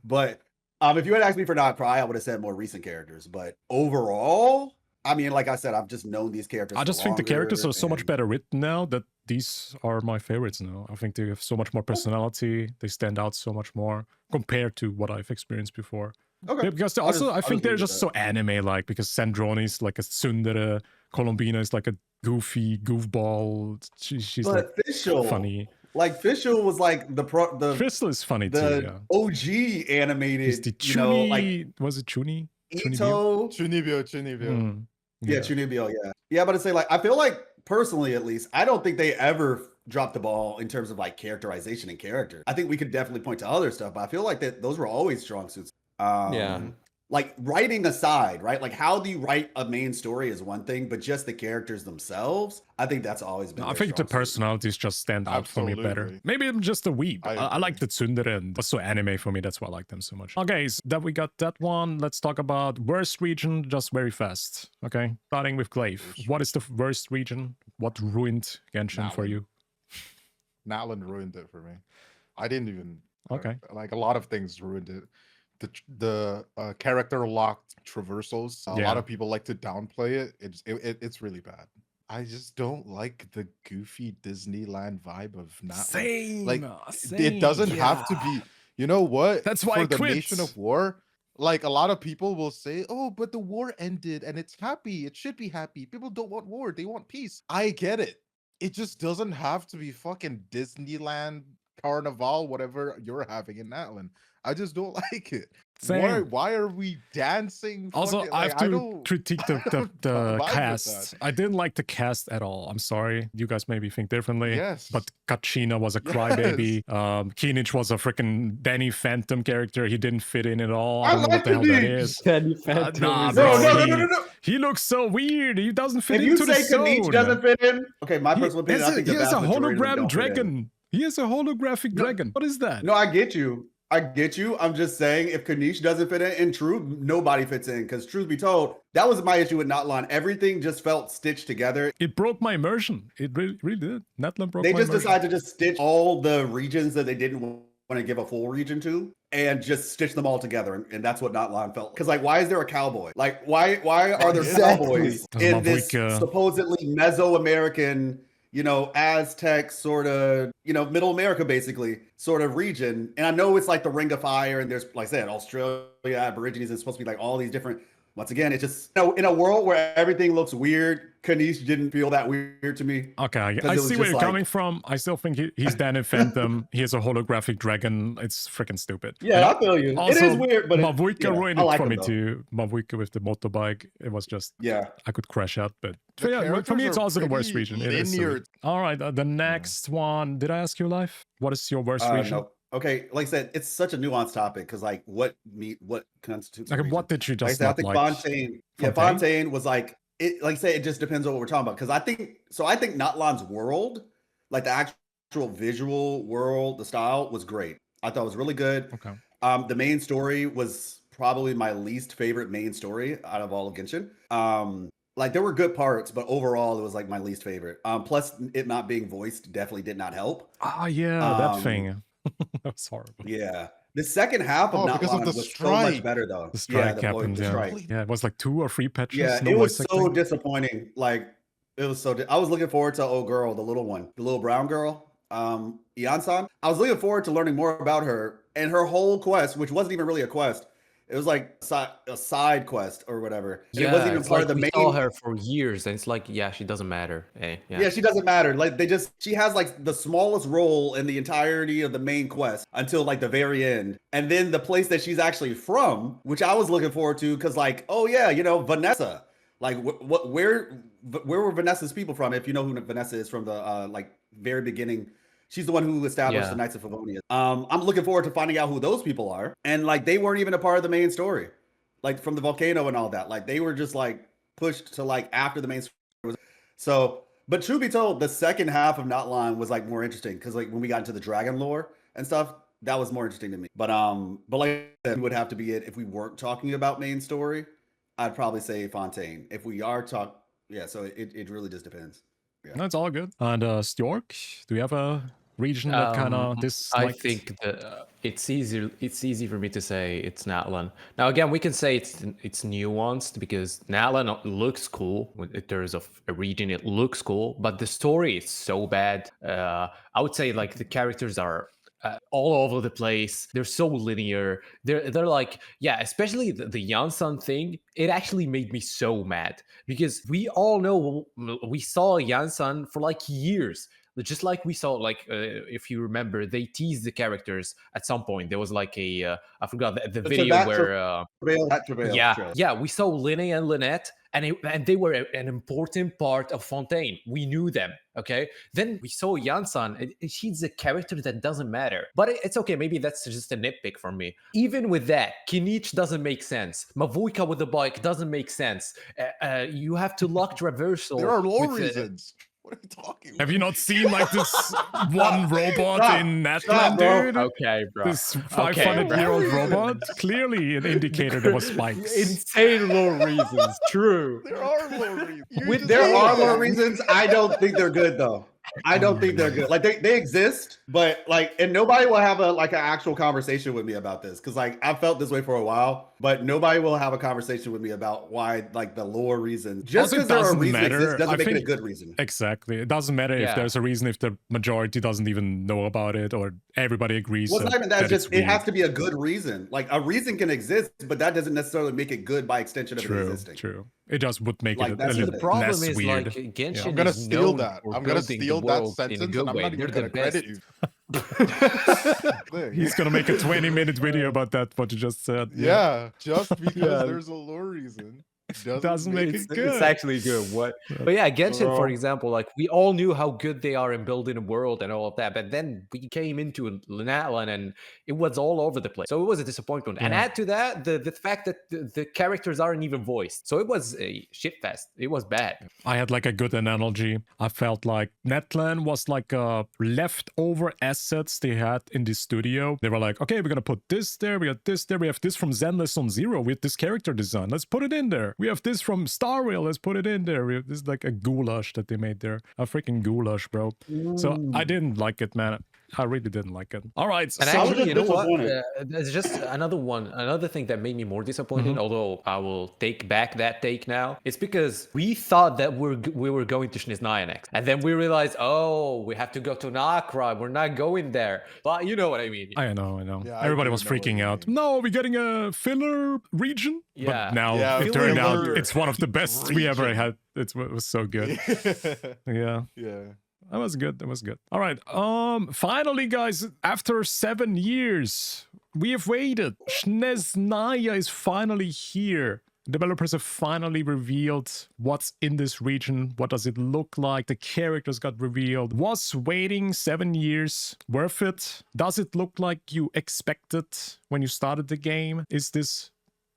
but if you had asked me for Not Cry, I would have said more recent characters. But overall, I mean, like I said, I've just known these characters. I for just think the characters longer, are so much and- better written now that these are my favorites now. I think they have so much more personality. They stand out so much more compared to what I've experienced before. Okay. Yeah, because I'll also just- I I'll think just they're leave it just at so anime-like because Snezhnaya is like a tsundere, Colombina is like a goofy goofball. She's like But Fischl, funny. like Fischl was like the Crystal is funny too. the Yeah, OG animated. he's the you know, like Chuni. Was it Chuni? Ito. Chunibyo. Mm, Yeah, Chunibyo, yeah. Yeah, but to say like I feel like personally at least, I don't think they ever dropped the ball in terms of like characterization and character. I think we could definitely point to other stuff, but I feel like that those were always strong suits. Yeah. Like writing aside, right? Like how do you write a main story is one thing, but just the characters themselves, I think that's always been. I their think the strong suit. personalities just stand out for me better. Absolutely. Maybe I'm just a weeb. I I like agree. the tsundere and it's so anime for me. That's why I like them so much. Okay, so that we got that one. Let's talk about worst region just very fast. Okay, starting with Glaive. What is the worst region? What ruined Genshin for Nalin. you? Nalin ruined it for me. I didn't even. Okay. Like a lot of things ruined it. The character locked traversals. A Yeah. lot of people like to downplay it. It's really bad. I just don't like the goofy Disneyland vibe of Nalin. Same. Like it doesn't have to be. You know what? That's why for I the quit. Nation of War. Like a lot of people will say, "Oh, but the war ended and it's happy. It should be happy. People don't want war; they want peace." I get it. It just doesn't have to be fucking Disneyland Carnival, whatever you're having in Natlan. I just don't like it. Same. Why are we dancing? Also, fucking- I like, have to don't- critique the vibe with cast. that. I didn't like the cast at all. I'm sorry. You guys maybe think differently. Yes, But Kachina was a crybaby. Kinich was a freaking Danny Phantom character. He didn't fit in at all. I I don't know like what the hell the that Kinich. is. Danny Phantom nah, is bro. No, awesome. no, no, no, no, no. He looks so weird. He doesn't fit If you into the say Kanich zone. doesn't fit in, okay, my personal opinion, I think he the has vast a majority of them hologram don't fit in. dragon. He has a holographic No. dragon. What is that? No, I get you. I get you. I'm just saying, if Kanish doesn't fit in truth, nobody fits in. Because truth be told, that was my issue with Natlan. Everything just felt stitched together. It broke my immersion. It really did. Natlan broke They my just immersion. decided to just stitch all the regions that they didn't want to give a full region to, and just stitch them all together. And that's what Natlan felt. Because like, why is there a cowboy? Like, why are there cowboys in this supposedly Mesoamerican, you know, Aztec sort of, you know, Middle America basically sort of region? And I know it's like the Ring of Fire, and there's, like I said, Australia, Aborigines, it's supposed to be like all these different. Once again, it's just, you know, in a world where everything looks weird, Kanish didn't feel that weird to me. Okay, I see where you're coming from. I still think he's Dan in Phantom. He has a holographic dragon. It's freaking stupid. Yeah, I feel you. Also, it is weird, but Mavuika ruined it like for me though. too. Mavuika with the motorbike. It was just, yeah, I could crash out. But The yeah, for me, it's characters are also the worst pretty region. It is silly. linear. All right, the next one. Did I ask you live? What is your worst region? no. Okay, like I said, it's such a nuanced topic because like what constitutes a Like, region? what did you Like I just said, I not think like? Fontaine. Yeah, Fontaine was like it. Like I said, it just depends on what we're talking about. Because I think Natlan's world, like the actual visual world, the style was great. I thought it was really good. Okay. The main story was probably my least favorite main story out of all of Genshin. Like there were good parts, but overall it was like my least favorite. Plus it not being voiced definitely did not help. Ah, yeah, that thing. That was horrible. Yeah. The second half of because of Natlan the was so much strike. better though. The strike the happened. the Yeah. strike. Yeah, it was like 2 or 3 patches. Yeah, no it was voice so acting. disappointing. Like it was so. I was looking forward to old girl, the little one, the little brown girl, Iansan. I was looking forward to learning more about her and her whole quest, which wasn't even really a quest. It was like a side quest or whatever. And it wasn't even part of the we main. saw her for years, and it's like, yeah, she doesn't matter. Yeah, she doesn't matter. Like she has like the smallest role in the entirety of the main quest until like the very end. And then the place that she's actually from, which I was looking forward to, because like, oh yeah, you know, Vanessa. Like where were Vanessa's people from? If you know who Vanessa is from the like very beginning. She's the one who established the Knights of Favonia. I'm looking forward to finding out who those people are. And like they weren't even a part of the main story. Like from the volcano and all that. Like they were just like pushed to like after the main story. So, but truth be told, the second half of Natlan was like more interesting because like when we got into the dragon lore and stuff, that was more interesting to me. But like I said, it would have to be it if we weren't talking about main story. I'd probably say Fontaine. If we are so it really just depends. Yeah. No, it's all good. And Stioorg, do you have a region that kind of disliked? I think that it's easy for me to say it's Natlan. Now again, we can say it's nuanced because Natlan looks cool in terms of a region. It looks cool, but the story is so bad. I would say like the characters are all over the place. They're so linear. They're like, yeah, especially the Yansan thing. It actually made me so mad because we all know we saw Yansan for like years. Just like we saw, like if you remember, they teased the characters at some point. There was like a I forgot the video where we saw Linne and Lynette, and they were an important part of Fontaine. We knew them. Okay, then we saw Yansan. She's a character that doesn't matter, but it's okay. Maybe that's just a nitpick for me. Even with that, Kinich doesn't make sense. Mavuika with the bike doesn't make sense. You have to lock traversal. There are lore reasons. What are you talking about? Have you not seen like this one robot in Natlan, dude? Okay, bro. This 500-year-old robot? Clearly an indicator there was spikes. Insane lore reasons. True. There are lore reasons. There are lore reasons. I don't think they're good though. I don't think they're good. Like they exist, but like, and nobody will have an actual conversation with me about this because like I felt this way for a while, but nobody will have a conversation with me about why like the lore reasons. Just because there are reasons exist doesn't make it a good reason. Exactly. It doesn't matter if there's a reason if the majority doesn't even know about it or everybody agrees. Well, it's not even that. Just it has to be a good reason. Like a reason can exist, but that doesn't necessarily make it good by extension of it existing. True. It just would make like, it a little the problem less is weird. Like Genshin I'm gonna is steal known that. for I'm gonna building steal the that world sentence, in a good and I'm way. not even They're gonna the credit best. you. He's gonna make a 20-minute video about that. What you just said. Yeah, just because there's a lore reason. Doesn't make it good. It's actually good. What? But yeah, Genshin, for Bro. example, like we all knew how good they are in building a world and all of that, but then we came into Natlan and it was all over the place. So it was a disappointment. And Yeah. add to that the fact that the characters aren't even voiced. So it was a shitfest. It was bad. I had like a good analogy. I felt like Netland was like leftover assets they had in the studio. They were like, okay, we're gonna put this there, we got this there, we have this from Zenless on Zero with this character design. Let's put it in there. We have this from Star Rail, let's put it in there. This is like a goulash that they made there. A freaking goulash, bro. So I didn't like it, man. I really didn't like it. All right. And So actually, you know what? disappointed. There's just another thing that made me more disappointed. Although I will take back that take now. It's because we thought that we were going to Snezhnaya next, and then we realized, oh, we have to go to Nakra. We're not going there. But you know what I mean. I know. Yeah, I Everybody do was know what freaking you out. mean. No, we're getting a filler region. Yeah. But now Yeah, it turned out filler it's one of the best we ever region. had. It was so good. Yeah. Yeah. That was good. That was good. All right. Finally, guys, after 7 years, we have waited. Snezhnaya is finally here. Developers have finally revealed what's in this region. What does it look like? The characters got revealed. Was waiting 7 years worth it? Does it look like you expected when you started the game? Is this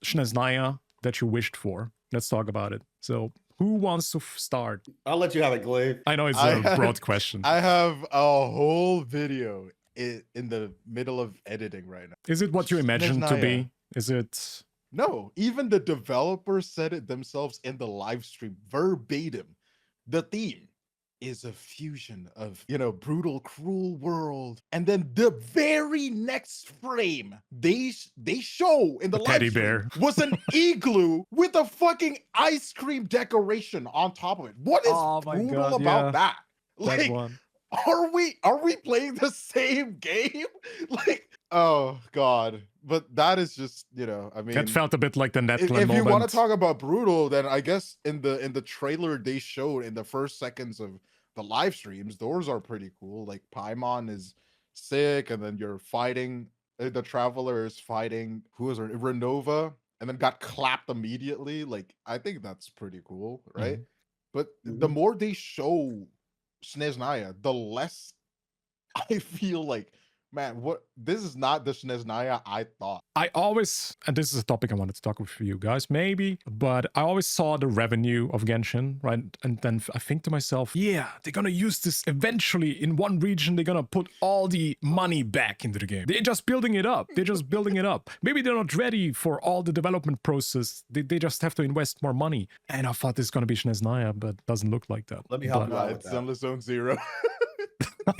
Snezhnaya that you wished for? Let's talk about it. So, who wants to start? I'll let you have it, Glaive. I know it's I a have- broad question. I have a whole video in the middle of editing right now. Is it what you imagined to be? Snezhnaya. Is it? No, even the developers said it themselves in the live stream verbatim. The theme is a fusion of, brutal, cruel world. And then the very next frame they show in the live teddy stream bear. was an igloo with a fucking ice cream decoration on top of it. What is Oh my brutal God, about yeah. that? That Like, one. are we playing the same game? Like, oh god. But that is just, I mean, It felt a bit like the if Netland you moment. want to talk about brutal, then I guess in the trailer they showed in the first seconds of the live streams, those are pretty cool. Like Paimon is sick, and then you're fighting. The Traveler is fighting Renova, and then got clapped immediately. Like, I think that's pretty cool, right? But the more they show Snezhnaya, the less I feel like, man, this is not the Snezhnaya I thought. I always, and this is a topic I wanted to talk with you guys, maybe, but I always saw the revenue of Genshin, right? And then I think to myself, yeah, they're gonna use this eventually in one region. They're gonna put all the money back into the game. They're just building it up. Maybe they're not ready for all the development process. They just have to invest more money. And I thought this is gonna be Snezhnaya, but it doesn't look like that. Let me help But you out with It's that. Zenless Zone Zero.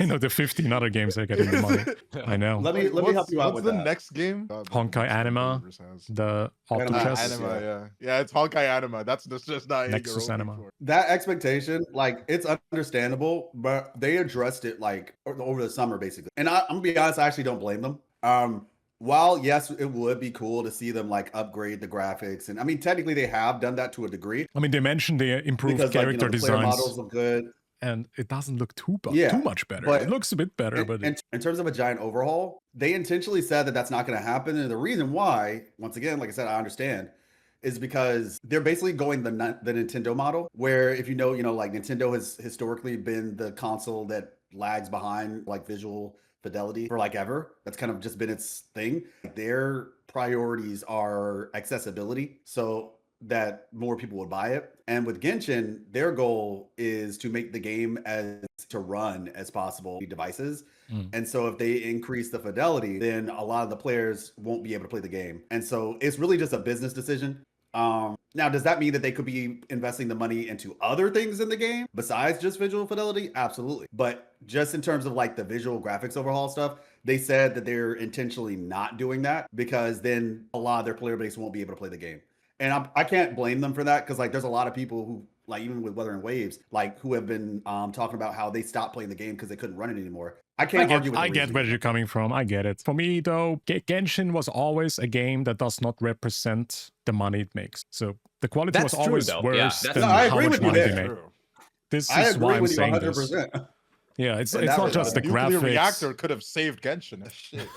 I know the 15 other games are getting the money. I know. Let me help you out What's with the that. next game? Honkai Anima, the auto Anima, chess. Anima, yeah. It's Honkai Anima. That's just not Nexus Anima. That expectation, like, it's understandable, but they addressed it like over the summer, basically. And I'm gonna be honest, I actually don't blame them. While yes, it would be cool to see them like upgrade the graphics, and I mean, technically they have done that to a degree I mean, they mentioned they improved because character the player designs, models look good. and it doesn't look too much better. but It looks a bit better, but in terms of a giant overhaul, they intentionally said that that's not going to happen, and the reason why, once again, like I said, I understand, is because they're basically going the Nintendo model, where if like Nintendo has historically been the console that lags behind like visual fidelity for like ever. That's kind of just been its thing. Their priorities are accessibility, so that more people would buy it. And with Genshin, their goal is to make the game to run as possible on devices. And so if they increase the fidelity, then a lot of the players won't be able to play the game. And so it's really just a business decision. Now, does that mean that they could be investing the money into other things in the game besides just visual fidelity? Absolutely. But just in terms of like the visual graphics overhaul stuff, they said that they're intentionally not doing that because then a lot of their player base won't be able to play the game. And I can't blame them for that because like there's a lot of people who, like, even with Weather and Waves, like, who have been talking about how they stopped playing the game because they couldn't run it anymore. I can't argue with the I get reasoning. where you're coming from. I get it. For me, though, Genshin was always a game that does not represent the money it makes. So the quality That's was true, always though. Yeah, worse that's- than No, I how agree much with you money there. they made. This I is agree why I'm with you saying this. 100%. Yeah, it's In not that just the regard. Nuclear graphics. reactor could have saved Genshin. Shit.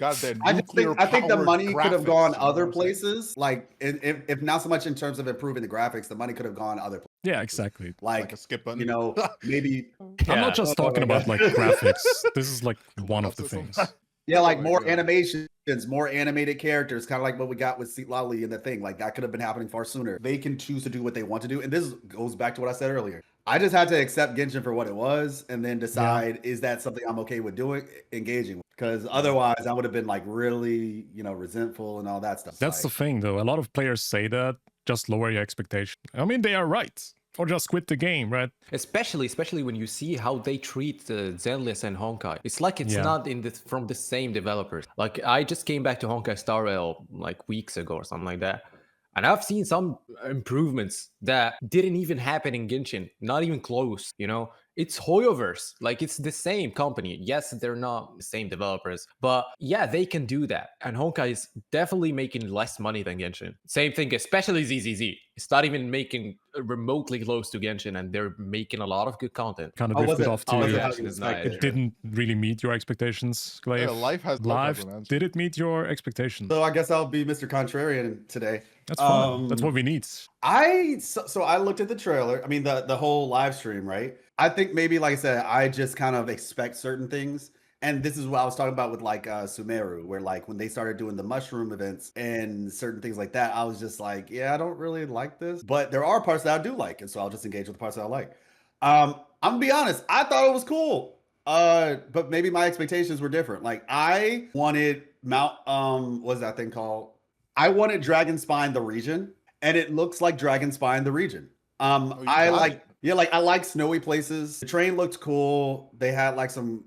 got that I just nuclear think I think the powered money could have graphics, gone you know other what I'm saying? places. Like if not so much in terms of improving the graphics, the money could have gone other places. Yeah, exactly. Like a skip button. you know, maybe I'm not Yeah. just Oh talking my about God. like graphics. This is like one of the System. things. yeah, like Oh my more God. animations, more animated characters, kind of like what we got with Seat Lolly and the thing. Like that could have been happening far sooner. They can choose to do what they want to do, and this goes back to what I said earlier. I just had to accept Genshin for what it was, and then decide is that something I'm okay with doing, engaging with. Because otherwise, I would have been like really, resentful and all that stuff. That's the thing, though. A lot of players say that. Just lower your expectation. I mean, they are right. Or just quit the game, right? Especially when you see how they treat Zenless and Honkai. It's like it's Yeah. not from the same developers. Like I just came back to Honkai Star Rail like weeks ago or something like that. And I've seen some improvements that didn't even happen in Genshin, not even close, It's Hoyoverse, like it's the same company. Yes, they're not the same developers, but yeah, they can do that. And Honkai is definitely making less money than Genshin. Same thing, especially ZZZ. It's not even making remotely close to Genshin, and they're making a lot of good content. Kind of Oh, drifted was it? off to Oh, you. yeah. yeah, how you Snezhnaya, expect It it. didn't really meet your expectations, Glaive. Life has Live, an answer. did it meet your expectations? So I guess I'll be Mr. Contrarian today. That's fine. That's what we need. So I looked at the trailer. I mean the whole live stream, right? I think maybe like I said, I just kind of expect certain things. And this is what I was talking about with like Sumeru, where like when they started doing the mushroom events and certain things like that, I was just like, yeah, I don't really like this. But there are parts that I do like, and so I'll just engage with the parts that I like. I'm gonna be honest, I thought it was cool. But maybe my expectations were different. Like I wanted what's that thing called? I wanted Dragon Spine the region, and it looks like Dragon Spine the region. I like I like snowy places. The train looked cool. They had like some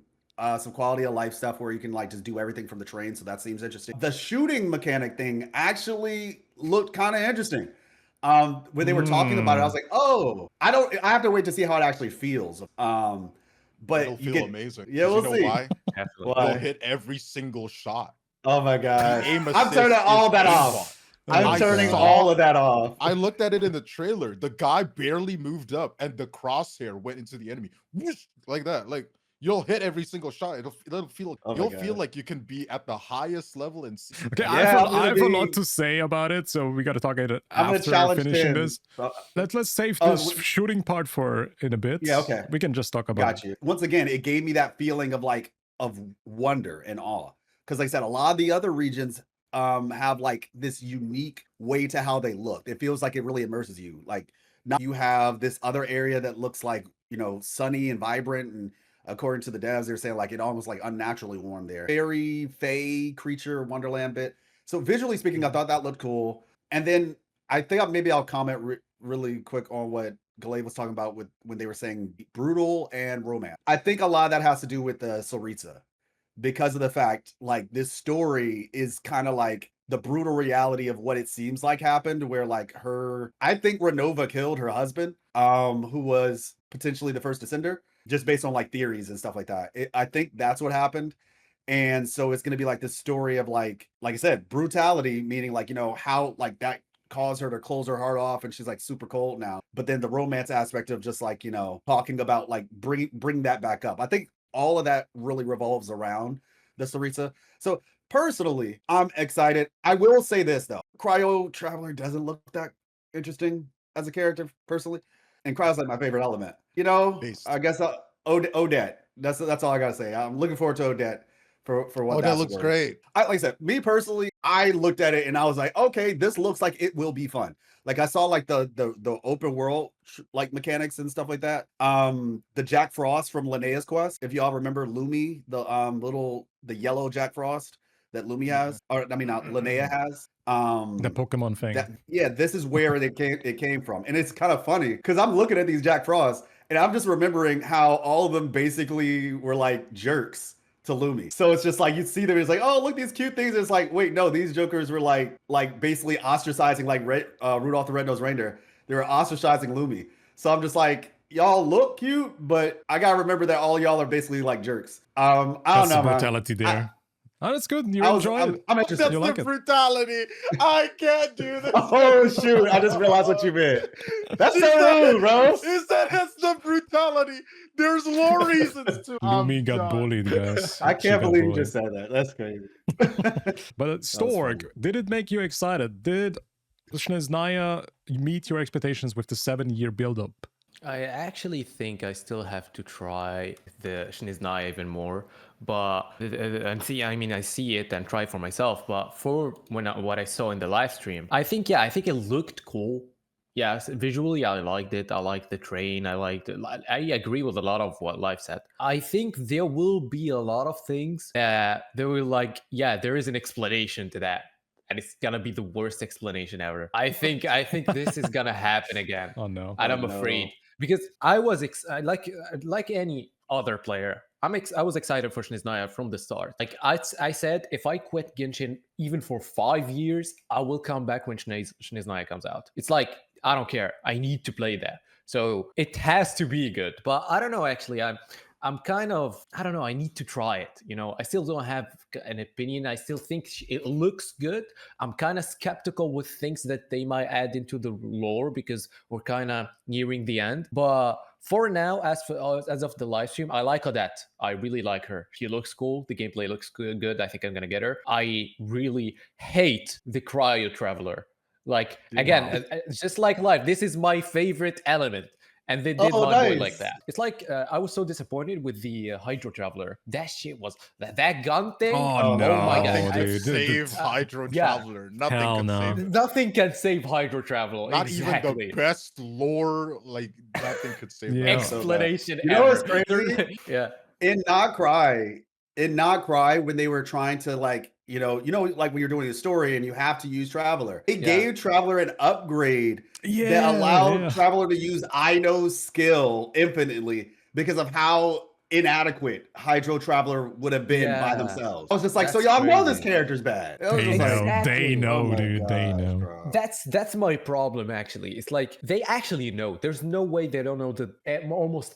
quality of life stuff where you can like just do everything from the train, so that seems interesting. The shooting mechanic thing actually looked kind of interesting. When they were talking about it, I was like, oh, I have to wait to see how it actually feels. But It'll feel amazing. Yeah, 'cause we'll you know see. why? Why? You'll hit every single shot. Oh my god! aim I'm turning assist all is that aimbot. off. I'm I turning saw- all of that off. I looked at it in the trailer. The guy barely moved up, and the crosshair went into the enemy, whoosh, like that. Like you'll hit every single shot. It'll feel. Oh my You'll feel God. like you can be at the highest level and see. Okay, Yeah, I have a lot be- to say about it, so we got to talk about it I'm gonna after challenge finishing Tim. this. So- Let's save Oh, this shooting part for in a bit. Yeah, okay. We can just talk about Got you. Once again, it gave me that feeling of wonder and awe. Because like I said, a lot of the other regions have like this unique way to how they look. It feels like it really immerses you. Like now you have this other area that looks like, sunny and vibrant, and according to the devs, they're saying like it almost like unnaturally warm there. Fairy, fey, creature, wonderland bit. So visually speaking, I thought that looked cool. And then I think maybe I'll comment really quick on what Glaive was talking about when they were saying brutal and romance. I think a lot of that has to do with the Saritsa, because of the fact like this story is kind of like the brutal reality of what it seems like happened, where like I think Renova killed her husband, who was potentially the first descender, just based on like theories and stuff like that. I think that's what happened. And so it's going to be like this story of like I said, brutality, meaning like, how like that caused her to close her heart off and she's like super cold now. But then the romance aspect of just like, talking about like bring that back up. I think all of that really revolves around the Saritsa. So personally, I'm excited. I will say this though. Cryo Traveler doesn't look that interesting as a character personally. And Cryo's like my favorite element. Beast. I guess Odette. That's all I gotta say. I'm looking forward to Odette for what that that's looks worth. great. Like I said, me personally, I looked at it and I was like, okay, this looks like it will be fun. Like I saw like the open world like mechanics and stuff like that. The Jack Frost from Linnea's Quest. If y'all remember Lumi, the yellow Jack Frost that Lumi has, or I mean Linnea has. the Pokemon thing. This is where it came from. And it's kind of funny because I'm looking at these Jack Frosts and I'm just remembering how all of them basically were like jerks to Lumi. So it's just like you see them, it's like, oh, look, these cute things. It's like, wait, no, these jokers were like basically ostracizing like Rudolph the Red-Nosed Reindeer. They were ostracizing Lumi. So I'm just like, y'all look cute, but I gotta remember that all y'all are basically like jerks. I don't That's know, the man. brutality there. Oh, that's good. You I'm enjoyed it. interested. That's You the like it. brutality. I can't do this. Oh shoot! I just realized what you meant. That's Is so that- rude, bro. Is that's the brutality? There's more reasons to. Lumi got done. bullied, guys. I She can't got believe you bullied. just said that. That's crazy. But Stioorg, funny. did it make you excited? Did Snezhnaya meet your expectations with the 7-year build-up? I actually think I still have to try the Snezhnaya even more, but and see, I mean, I see it and try it for myself. But for what I saw in the live stream, I think it looked cool. Yes, visually I liked it. I liked the train. I liked it. I agree with a lot of what Live said. I think there will be a lot of things that they will like. Yeah, there is an explanation to that. And it's gonna be the worst explanation ever. I think this is gonna happen again. Oh no. And Oh, I'm no. afraid because I was like any other player. I was excited for Snezhnaya from the start. Like I said, if I quit Genshin even for 5 years, I will come back when Snezhnaya comes out. It's like I don't care. I need to play that. So it has to be good. But I don't know. Actually, I'm kind of, I don't know, I need to try it. You know, I still don't have an opinion. I still think it looks good. I'm kind of skeptical with things that they might add into the lore because we're kind of nearing the end. But for now, as of the live stream, I like Odette. I really like her. She looks cool. The gameplay looks good. I think I'm going to get her. I really hate the Cryo Traveler. Like, again, just like life, this is my favorite element. And they did not do it like that. It's like I was so disappointed with the Hydro Traveler. That shit was that gun thing. Oh, no, my Nothing god! can dude. save Hydro yeah. Traveler. Nothing Hell can no. save it. Nothing can save Hydro Traveler. Not exactly. even the best lore, like nothing could save Yeah. that. Explanation. You know what's ever. crazy? Yeah. In Not Cry, when they were trying to like like when you're doing a story and you have to use Traveler, it gave Traveler an upgrade that allowed Traveler to use Ino's skill infinitely because of how inadequate Hydro Traveler would have been by themselves. I was just like, so That's y'all know this crazy. character's bad. It was They just like, know, Exactly. they know, oh my dude, they gosh, know. bro. That's my problem actually. It's like they actually know. There's no way they don't know almost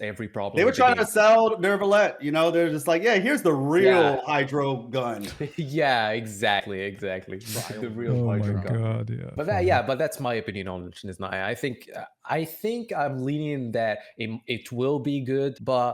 every problem. They were with the trying game. to sell Nervalette, they're just like, yeah, here's the real Hydro gun. Yeah, exactly. The real Oh my Hydro gun. god, yeah. But that's my opinion on Snezhnaya. I think I'm leaning that it will be good, but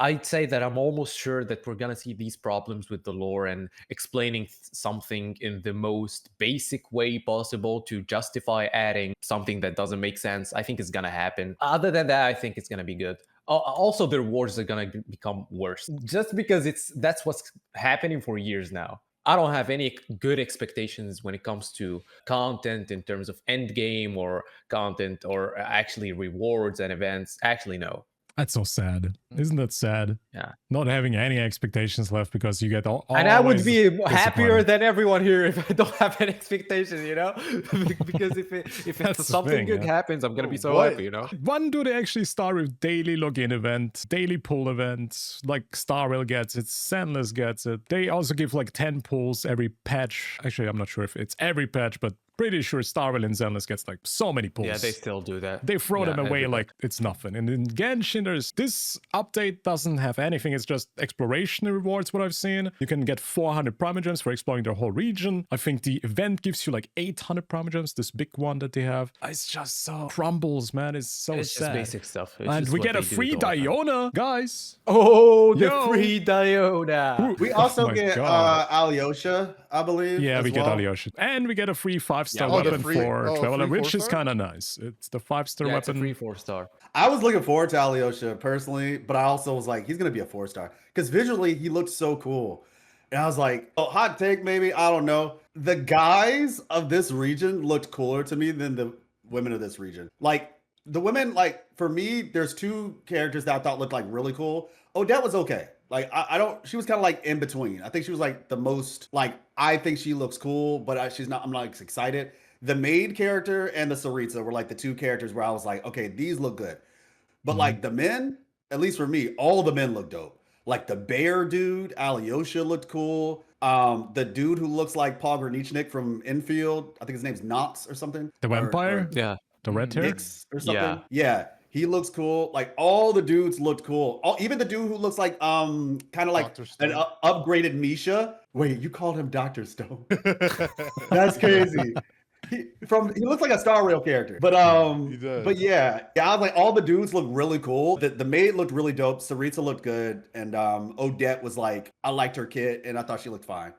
I'd say that I'm almost sure that we're gonna see these problems with the lore and explaining something in the most basic way possible to justify adding something that doesn't make sense. I think it's gonna happen. Other than that, I think it's gonna be good. Also, the rewards are gonna become worse just because that's what's happening for years now. I don't have any good expectations when it comes to content in terms of end game or content or actually rewards and events. Actually, no. That's so sad. Isn't that sad? Yeah. Not having any expectations left because you get all. And I would be happier disappointed. than everyone here if I don't have any expectations, because if That's the something thing, good yeah. happens, I'm gonna be so What? happy, When do they actually start with daily login event, daily pull events, like Starwell gets it, Sandless gets it. They also give like 10 pulls every patch. Actually, I'm not sure if it's every patch, but pretty sure Starwell and Sandless gets like so many pulls. Yeah, they still do that. They throw them away every like it's nothing. And in Genshin, this update doesn't have anything. It's just exploration rewards, what I've seen. You can get 400 primogems for exploring their whole region. I think the event gives you like 800 primogems, this big one that they have. It's just so crumbles, man. It's so It's sad. just basic stuff. It's And just we what get a they do free the whole time. Diona, guys. Oh, the Yo. free Diona. We Oh also my get God. Alyosha, I believe. Yeah, as we get well. Alyosha. And we get a free 5-star Yeah, we get weapon free- for Traveler, free which is 4-star? kind of nice. It's the 5-star Yeah, it's a weapon. free 4-star. I was looking forward to Alyosha personally, but I also was like, he's gonna be a 4-star because visually he looked so cool, and I was like, oh, hot take maybe, I don't know. The guys of this region looked cooler to me than the women of this region. Like the women, like for me, there's 2 characters that I thought looked like really cool. Odette was okay. Like I don't. She was kind of like in between. I think she was like the most like. I think she looks cool, but she's not. I'm not excited. The maid character and the Saritsa were like the 2 characters where I was like, okay, these look good. But like the men, at least for me, all the men look dope. Like the bear dude, Alyosha looked cool. The dude who looks like Paul Granichnik from Infield, I think his name's Knox or something. The vampire? Yeah. The red hair? Nix or something. Yeah. Yeah. He looks cool. Like all the dudes looked cool. Even the dude who looks like kind of like Dr. an Stone. upgraded Misha. Wait, you called him Dr. Stone? That's crazy. He looks like a Star Rail character. But He does. but yeah, I was like all the dudes look really cool. The maid looked really dope. Saritsa looked good, and Odette was like, I liked her kit, and I thought she looked fine.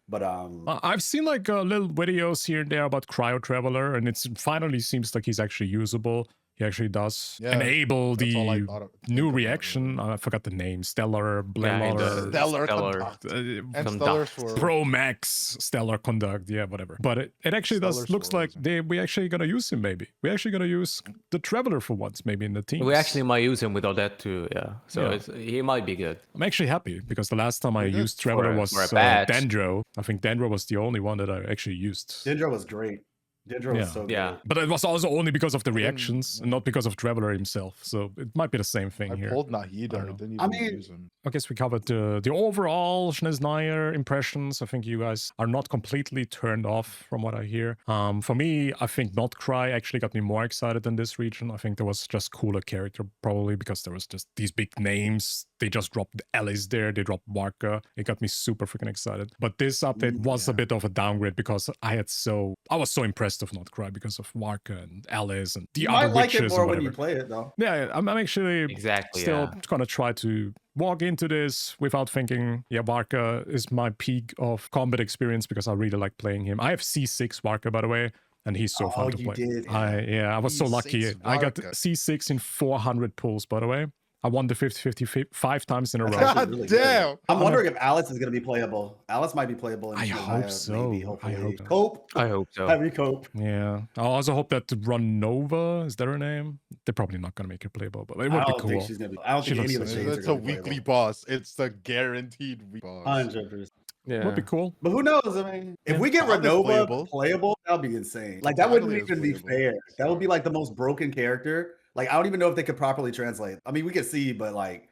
But I've seen like little videos here and there about Cryo Traveler, and it finally seems like he's actually usable. He actually does Yeah, enable that's all I the thought of- new think about, reaction. I forgot the name. Stellar, Yeah, he Blalar, does. Stellar Stellar. Conduct. And Conduct. Stellar Swirl. Pro Max, Stellar Conduct, yeah, whatever. But it actually Stellar looks Swirl, like isn't it? we actually gonna use him. Maybe we actually gonna use the Traveler for once, maybe in the team. We actually might use him with Odette too. Yeah. So Yeah. he might be good. I'm actually happy because the last time I Pretty good. used Traveler For a- was for a badge. Dendro. I think Dendro was the only one that I actually used. Dendro was great. Dendro was Yeah. so good. Yeah. But it was also only because of the didn't- reactions and not because of Traveler himself. So it might be the same thing I here. pulled Nahida. I I don't know. didn't I even mean- use him. I guess we covered the overall Snezhnaya impressions. I think you guys are not completely turned off from what I hear. For me, I think Not Cry actually got me more excited than this region. I think there was just cooler character probably because there was just these big names. They just dropped Alice there. They dropped Warka. It got me super freaking excited. But this update was a bit of a downgrade because I was so impressed with Not Cry because of Warka and Alice and the You other might like witches it more and when you whatever. play it though. Yeah, I'm actually Exactly. still Yeah. gonna try to walk into this without thinking, yeah, Warka is my peak of combat experience because I really like playing him. I have C6 Warka, by the way, and he's so fun Oh, to you play. did, I was so lucky. C6 I got Warka. C6 in 400 pulls, by the way. I won the 50-50 5 times in a That's row. actually God really good. damn. I'm wondering if Alice is going to be playable. Alice might be playable in I Snezhnaya, hope so. Maybe, I hopefully. hope so. Cope. I hope so. Heavy Cope. Yeah. I also hope that Run Nova, is that her name? They're probably not gonna make her playable, but it I would be don't cool. think she's going to be. I don't She think any of looks the so shades It's are a going to be weekly playable. boss. It's the guaranteed weekly boss. 100%. Yeah. Would be cool. But who knows? I mean, if we get Tyler's Renova playable. playable, that would be insane. Like that wouldn't Tyler is even be playable. fair. That would be like the most broken character. Like I don't even know if they could properly translate. I mean, we could see, but like,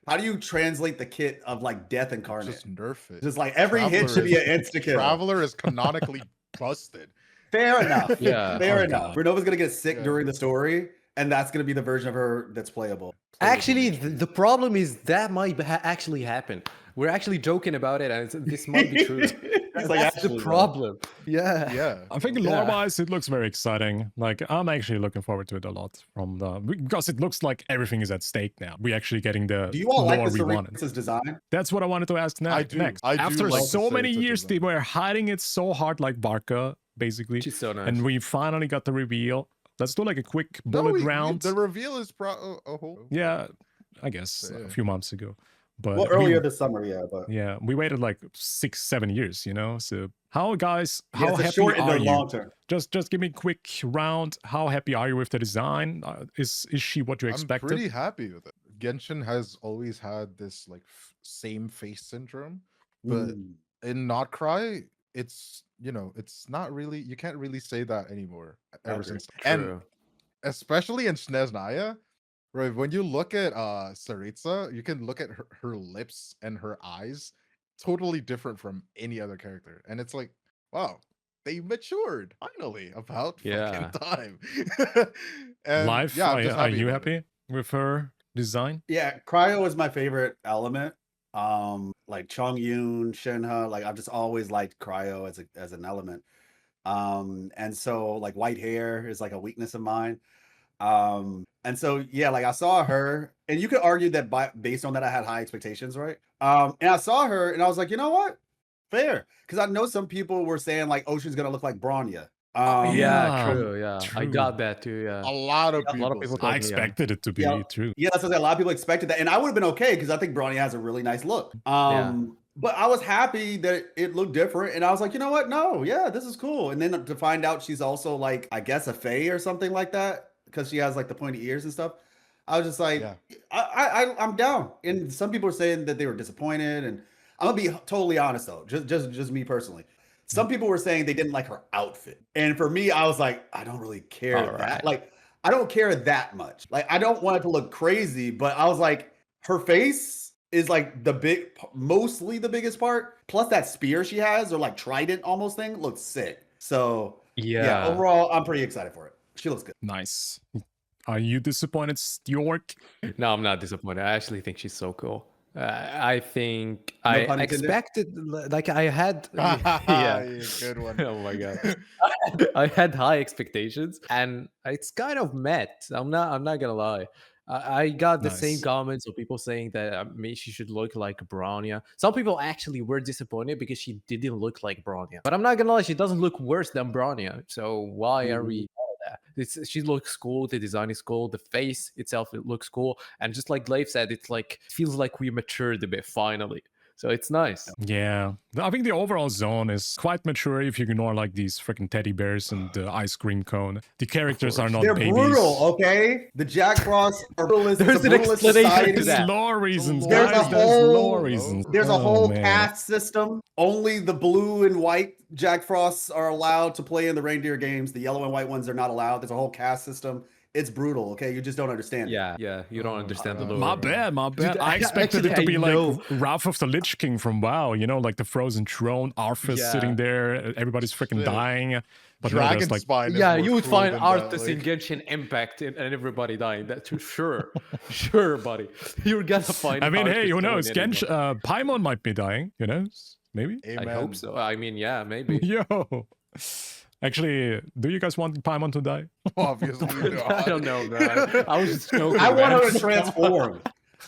how do you translate the kit of like Death Incarnate? Just nerf it. Just like every hit should be an insta kill. Traveler is canonically busted. Fair enough. Yeah. Fair Oh, enough. God. Renova's gonna get sick Yeah. during the story, and that's gonna be the version of her that's playable. Actually, the problem is that might actually happen. We're actually joking about it, and this might be true. It's like That's the actually, problem. Yeah. Yeah. I think Yeah. lore-wise, it looks very exciting. Like, I'm actually looking forward to it a lot because it looks like everything is at stake now. We're actually getting the Do you all lore like we the wanted. Saritsa's design? That's what I wanted to ask I do. next. I do After like the so many Saritsa years, they design. were hiding it so hard, like Barca, basically. She's so nice. And we finally got the reveal. Let's do like a quick No, bullet round. The reveal is Yeah, I guess Yeah. a few months ago. But Well, earlier this summer, yeah, but yeah, we waited like 6-7 years, you know. So how, guys? How yeah, it's a happy short and are a you? long term. Just give me a quick round. How happy are you with the design? Is she what you I'm expected? pretty happy with it. Genshin has always had this like same face syndrome, but Mm. in Not Cry, it's it's not really. You can't really say that anymore. Ever agree. since, and True. especially in Snezhnaya, right? When you look at Saritsa, you can look at her lips and her eyes, totally different from any other character, and it's like, wow, they matured finally. About Yeah. fucking time. And Life, yeah, I'm just are you about it. happy with her design? Yeah, Cryo is my favorite element. Like Chongyun, Shenhe, like I've just always liked Cryo as an element. And so like white hair is like a weakness of mine. And so yeah, like I saw her, and you could argue that based on that I had high expectations, right? And I saw her, and I was like, you know what, fair, because I know some people were saying like, oh, she's gonna look like Bronya. Yeah, Yeah, true. Yeah, I true. got that too. Yeah. A lot of Yeah, a people. lot of people say told I me, expected it to be Yeah. true. Yeah, that's what I said. A lot of people expected that, and I would have been okay because I think Bronya has a really nice look. But I was happy that it looked different, and I was like, you know what? No, yeah, this is cool. And then to find out she's also like, I guess, a fae or something like that because she has like the pointy ears and stuff. I was just like, Yeah. I'm down. And some people are saying that they were disappointed, and I'm gonna be totally honest though, just me personally. Some people were saying they didn't like her outfit, and for me, I was like, I don't really care All that. right. Like, I don't care that much. Like, I don't want it to look crazy, but I was like, her face is like mostly the biggest part. Plus that spear she has, or like trident almost thing, looks sick. So yeah, overall, I'm pretty excited for it. She looks good. Nice. Are you disappointed, Stioorg? No, I'm not disappointed. I actually think she's so cool. I think No I pun intended? expected, like I had, Yeah, yeah. good one. Oh my god, I had high expectations, and it's kind of met. I'm not gonna lie. I got the same Nice. comments of people saying that maybe she should look like Bronya. Some people actually were disappointed because she didn't look like Bronya. But I'm not gonna lie, she doesn't look worse than Bronya. So why are we? That? She looks cool. The design is cool. The face itself, it looks cool. And just like Glaive said, it's like it feels like we matured a bit finally. So it's nice. Yeah, I think the overall zone is quite mature if you ignore like these freaking teddy bears and the ice cream cone. The characters are not They're babies. brutal, okay? The Jack Frost are brutalist. There's It's a an brutalist explanation to society. There's that. lore reasons, There's guys. a There's whole- lore reasons. There's a Oh, whole man. caste system. Only the blue and white Jack Frosts are allowed to play in the reindeer games. The yellow and white ones are not allowed. There's a whole caste system. It's brutal, okay? You just don't understand. Yeah, you don't understand the God. lore. My bad. Dude, I expected it to actually, be I like know. Wrath of the Lich King from WoW, you know, like the frozen throne, Arthas Yeah. sitting there, everybody's freaking Shit. dying. But no, Dragon there's like, Spine. is Yeah, more you would cruel find than Arthas that, in like- Genshin Impact and everybody dying. That's sure, sure, buddy. You're gonna find. I mean, hey, Arthas who knows? killing anyone. Paimon might be dying, you know? Maybe? I Amen. hope so. I mean, yeah, maybe. Yo. Actually, do you guys want Paimon to die? Obviously not. I don't know, man. I was just joking. I want man. her to transform.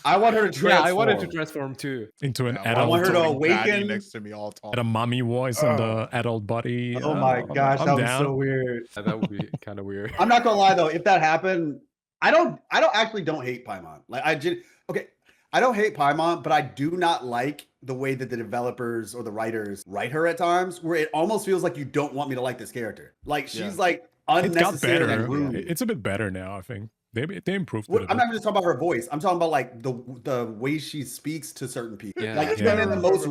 I want her to transform. Yeah, I wanted to transform too. Into an Yeah, adult, want her to floating baddie awaken. next to me all time. at a mommy voice and the adult body. Oh my gosh, I'm that was down. so weird. Yeah, that would be kind of weird. I'm not gonna lie though, if that happened, I don't actually don't hate Paimon. Like I don't hate Paimon, but I do not like the way that the developers or the writers write her at times, where it almost feels like you don't want me to like this character. Like she's like It got unnecessary better. and rude. It's a bit better now, I think. They improved Well, it. I'm not even just talking about her voice. I'm talking about like the way she speaks to certain people. Yeah. Like Yeah. even in the most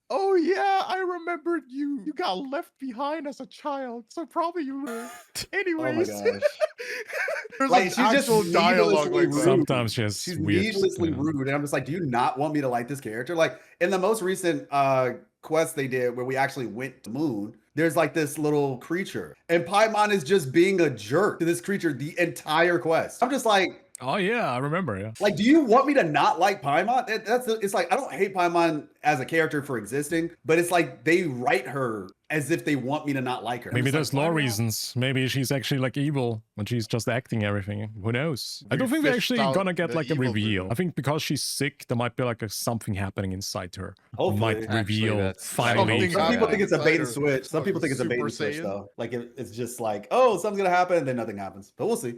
Oh yeah, I remembered you. You got left behind as a child, so probably you were. Anyways, gosh. there's Like, like she's just actual dialogue needlessly like that. rude. Sometimes she's she's weird. needlessly yeah. rude, and I'm just like, do you not want me to like this character? Like in the most recent quest they did, where we actually went to Moon, there's like this little creature, and Paimon is just being a jerk to this creature the entire quest. I'm just like, Oh yeah, I remember. Yeah. like, do you want me to not like Paimon? It's like I don't hate Paimon as a character for existing, but it's like they write her as if they want me to not like her. I'm Maybe just there's like, law why not? reasons. Maybe she's actually like evil and she's just acting everything. Who knows? I We don't think we're fished actually out gonna get the like a evil reveal. version. I think because she's sick, there might be like something happening inside her. Hopefully. Might Actually, reveal that's- finally. Something Some people think it's a bait and Insider switch. Some people think it's a bait Super and switch Saiyan. though. Like it's just like, oh, something's gonna happen, and then nothing happens. But we'll see.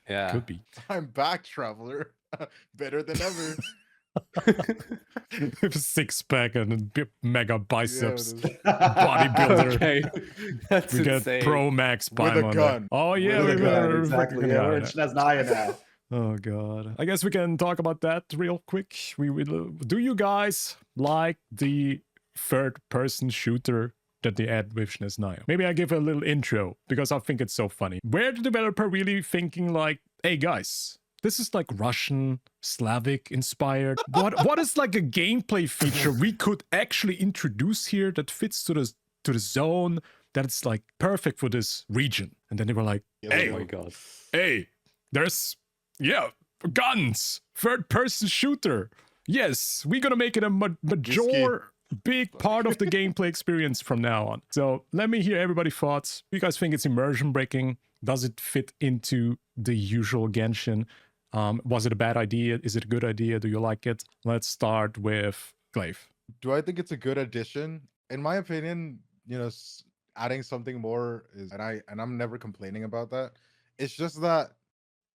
Yeah. Could be. I'm back, traveler. Better than ever. With a six pack and a mega biceps. Yeah, Bodybuilder. Okay. That's We get insane. Pro Max With a Paimon there. gun. Oh yeah, With a we gun, were exactly. freaking- Yeah, we're in yeah. Snezhnaya now. Oh god. I guess we can talk about that real quick. We will. Do you guys like the third-person shooter that they add with Snezhnaya? Maybe I give a little intro because I think it's so funny. Where the developer really thinking like, hey guys, this is like Russian, Slavic inspired. What is like a gameplay feature we could actually introduce here that fits to the zone, that it's like perfect for this region? And then they were like, hey, Oh my god. hey, there's, yeah, guns, third person shooter. Yes, we're gonna make it a major big part of the gameplay experience from now on. So let me hear everybody's thoughts. Do you guys think it's immersion breaking? Does it fit into the usual Genshin? Was it a bad idea? Is it a good idea? Do you like it? Let's start with Glaive. Do I think it's a good addition? In my opinion, you know, adding something more is, and I'm never complaining about that. It's just that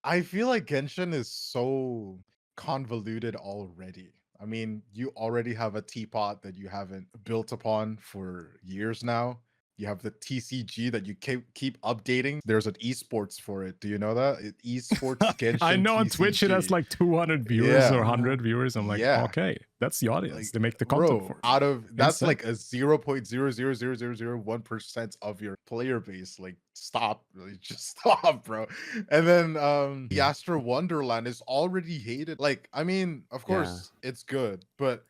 I feel like Genshin is so convoluted already. I mean, you already have a teapot that you haven't built upon for years now. You have the TCG that you keep updating. There's an esports for it. Do you know that? Esports Genshin I know on Twitch it has TCG. like 200 viewers Yeah. or 100 viewers. I'm like, Yeah. okay, that's the audience. Like, They make the content bro, for it. out of that's Insane. like a 0.0000001% of your player base. Like, stop, really, just stop, bro. And then the Astro Wonderland is already hated. Like, I mean, of course it's good, but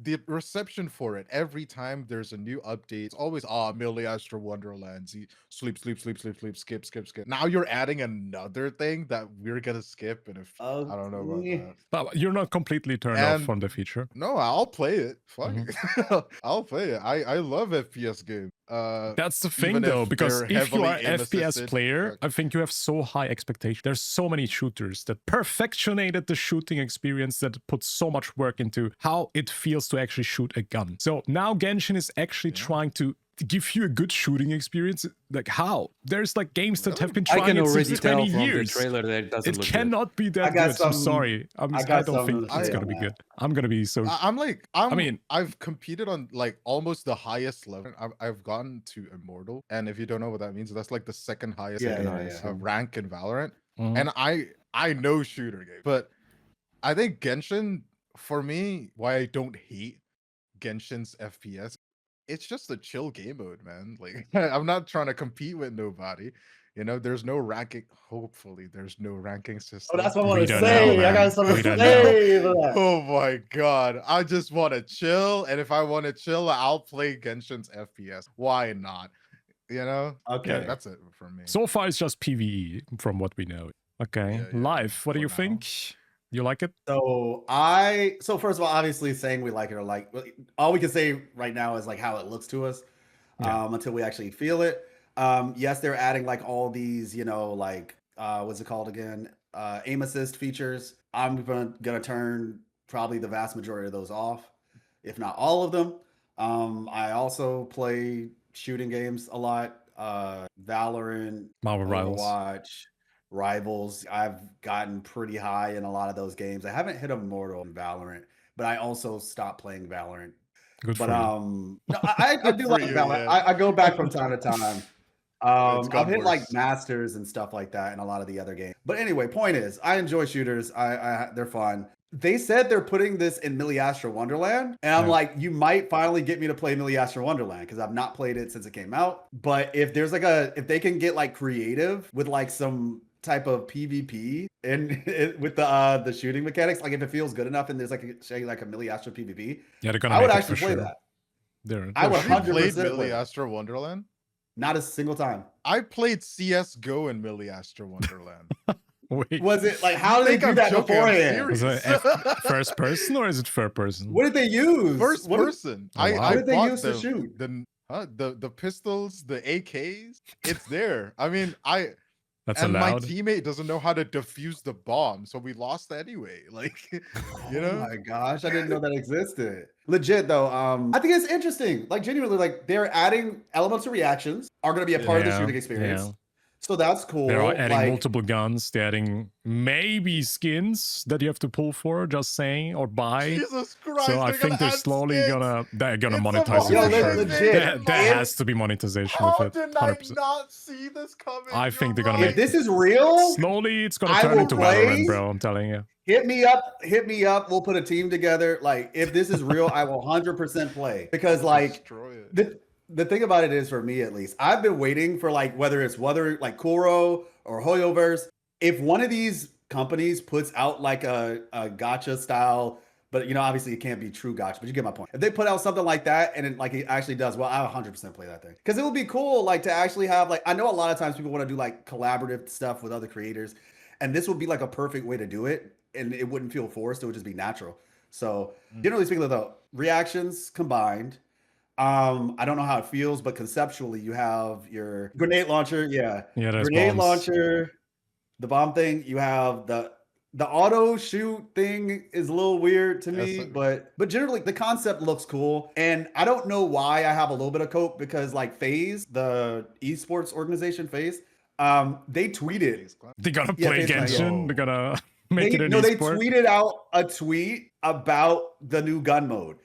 the reception for it every time there's a new update, it's always Millie Astro Wonderland. Sleep, skip. Now you're adding another thing that we're gonna skip, and if I don't know about that. But you're not completely turned off And- from the feature. No, I'll play it. Fuck Mm-hmm. it. I'll play it. I love FPS games. That's the thing even though, if because they're if you heavily are FPS aim-assisted, player, I think you have so high expectations. There's so many shooters that perfectionated the shooting experience, that put so much work into how it feels to actually shoot a gun. So now Genshin is actually trying to give you a good shooting experience. Like how? There's like games that have been I trying can it already since tell 20 from years. the trailer that it doesn't It look cannot be that I got good. I'm some- sorry. I I got don't think something to it's say gonna on be that. good. I'm gonna be so. I've competed on like almost the highest level. I've gotten to Immortal, and if you don't know what that means, that's like the second highest rank in Valorant. Mhm. And I know shooter games, but I think Genshin, for me, why I don't hate Genshin's FPS, it's just a chill game mode, man. Like I'm not trying to compete with nobody. You know, there's no ranking. Hopefully, there's no ranking system. Oh, that's what I We want to don't say. know, I man. got something We to don't say. for that. Oh my god. I just want to chill. And if I want to chill, I'll play Genshin's FPS. Why not? You know? Okay. That's it for me. So far, it's just PVE from what we know. Okay, Yeah, Life. What do for you now. think? You like it? So first of all, obviously saying we like it or like all we can say right now is like how it looks to us until we actually feel it. Yes, they're adding like all these, like what's it called again? Aim assist features. I'm gonna turn probably the vast majority of those off, if not all of them. I also play shooting games a lot. Valorant, Marvel Rivals. Overwatch, Rivals. I've gotten pretty high in a lot of those games. I haven't hit Immortal in Valorant, but I also stopped playing Valorant. Good But for you. no, I Good do for like you, Valorant. yeah. I go back from time to time. It's I've gotten hit like worse. Masters and stuff like that in a lot of the other games. But anyway, point is, I enjoy shooters. They're fun. They said they're putting this in Millie Astro Wonderland, and I'm Yeah. like, you might finally get me to play Millie Astro Wonderland because I've not played it since it came out. But if there's if they can get like creative with like some type of PvP and with the shooting mechanics, like if it feels good enough and there's like a Millie Astro PvP, Yeah, they're gonna I would make it actually for play sure. that. I would Have you 100% played play Millie that. Astro Wonderland? Not a single time. I played CSGO in Millie Astro Wonderland. Wait, Was it like how did they think do I'm that joking, I'm beforehand? was it serious. first person or is it third person? What did they use? First What person. Oh, wow. I What did they bought use to shoot? the pistols, the AKs. It's there. I mean, That's and my allowed. teammate doesn't know how to defuse the bomb, so we lost anyway. Like, you know? Oh my gosh, I didn't know that existed. Legit though, I think it's interesting. Like genuinely, like they're adding elements of reactions are going to be a part of the Yeah, shooting experience. yeah. So that's cool. They're adding like, multiple guns. They're adding maybe skins that you have to pull for. Just saying, or buy. Jesus Christ! So I they're think gonna they're add slowly skins! they're gonna It's a monetize it Yo, for sure. legit. There If- has to be monetization How with it. did I 100%. not see this coming? I think they're You're gonna if make this is real, slowly it's gonna I turn will into play. Valorant, bro. I'm telling you. hit me up. We'll put a team together. Like if this is real, I will 100% play because like Destroy it. the thing about it is, for me at least, I've been waiting for like whether like Kuro or Hoyoverse. If one of these companies puts out like a gacha style, but obviously it can't be true gacha, but you get my point. If they put out something like that and it actually does well, I'll 100% play that thing because it would be cool like to actually have like, I know a lot of times people want to do like collaborative stuff with other creators, and this would be like a perfect way to do it, and it wouldn't feel forced. It would just be natural. So generally speaking, though, reactions combined. I don't know how it feels, but conceptually, you have your grenade launcher. Yeah, There's grenade bombs. launcher, the bomb thing. You have the auto shoot thing is a little weird to me, Yes, but generally the concept looks cool. And I don't know why I have a little bit of cope because like FaZe, the esports organization FaZe, they tweeted. They're gonna Yeah, play it's not- Genshin. They're gonna make it an They esport. tweeted out a tweet about the new gun mode.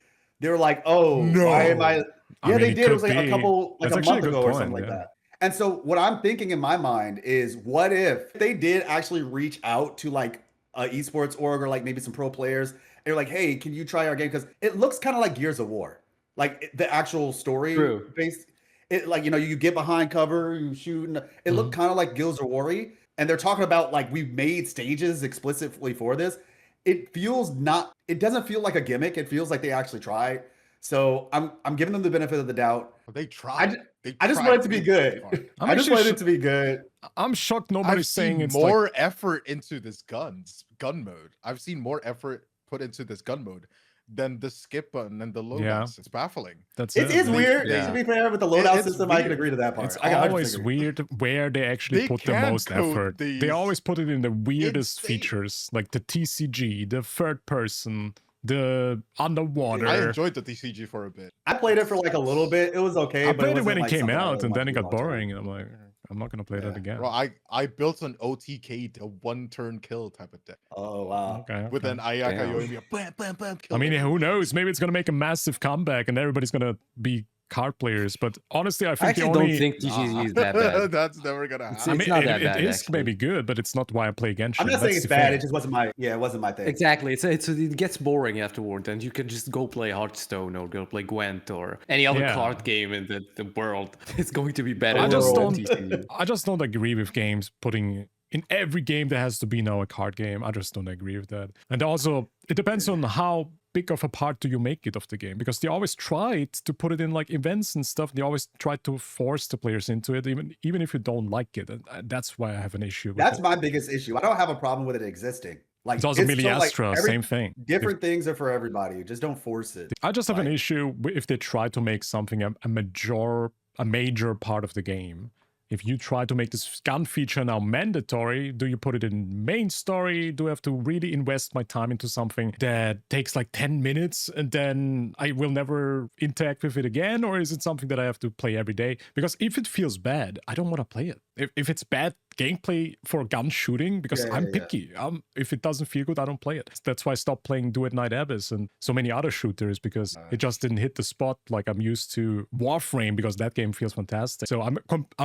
They were like, "Oh, why am I?" I Yeah, mean, they it did. It was could like be. a couple, like That's a actually month a good ago or point, something like yeah. that. And so, what I'm thinking in my mind is, what if they did actually reach out to like a esports org or like maybe some pro players? They're like, "Hey, can you try our game?" Because it looks kind of like Gears of War, like the actual story True. based. It like you get behind cover, you shoot. And it looked kind of like Gears of War, and they're talking about like we've made stages explicitly for this. it feels not. It doesn't feel like a gimmick. It feels like they actually tried. So I'm giving them the benefit of the doubt. They tried. I just want it to be good. I'm I just actually want it to be good. I'm shocked I've nobody's saying seen it's more like, effort into this gun mode. I've seen more effort put into this gun mode than the skip button and the loadouts. It's baffling. that's It it. is weird. Yeah. To be fair, with the loadout It's system, I can weird. agree to that part. It's I can 100% always agree. weird where they actually They put the can most code effort. They these always put it in the weirdest insane- features, like the TCG, the third person, the underwater. I enjoyed the TCG for a bit. I played it for like a little bit. It was okay. I but played it wasn't, when it like, came something I out, would and want then to it do got long term. boring. I'm like, I'm not gonna play that again. Bro, I built an OTK, a one-turn kill type of deck Oh wow. Okay. with okay. an Ayaka Damn. Yoimiya. Bam, bam, bam. I Kill mean, everything. who knows? Maybe it's gonna make a massive comeback, and everybody's gonna be card players. But honestly, I I think the actually only don't think TGG is that bad. That's never gonna It's- happen. I mean, not it, that it bad, is actually. maybe good, but it's not why I play Genshin. I'm not saying That's it's the bad. thing. It just wasn't my. Yeah, it wasn't my thing. Exactly. It gets boring afterward, and you can just go play Hearthstone or go play Gwent or any other Yeah. card game in the world. It's going to be better. I than just World. don't. TCG. I just don't agree with games putting in every game there has to be now a card game. I just don't agree with that. And also, it depends on how big of a part do you make it of the game, because they always tried to put it in like events and stuff. They always try to force the players into it, even if you don't like it. And that's why I have an issue with That's it. my biggest issue. I don't have a problem with it existing. Like It's also so, like, Miliastra, every- same thing. Different things are for everybody. Just don't force it. I just have an Like- issue if they try to make something a major part of the game. If you try to make this gun feature now mandatory, do you put it in main story? Do I have to really invest my time into something that takes like 10 minutes and then I will never interact with it again? Or is it something that I have to play every day? Because if it feels bad, I don't want to play it. If it's bad gameplay for gun shooting, because Yeah, I'm yeah, yeah. picky. If it doesn't feel good, I don't play it. That's why I stopped playing Do It Night Abyss and so many other shooters, because it just didn't hit the spot like I'm used to Warframe, because that game feels fantastic. So I'm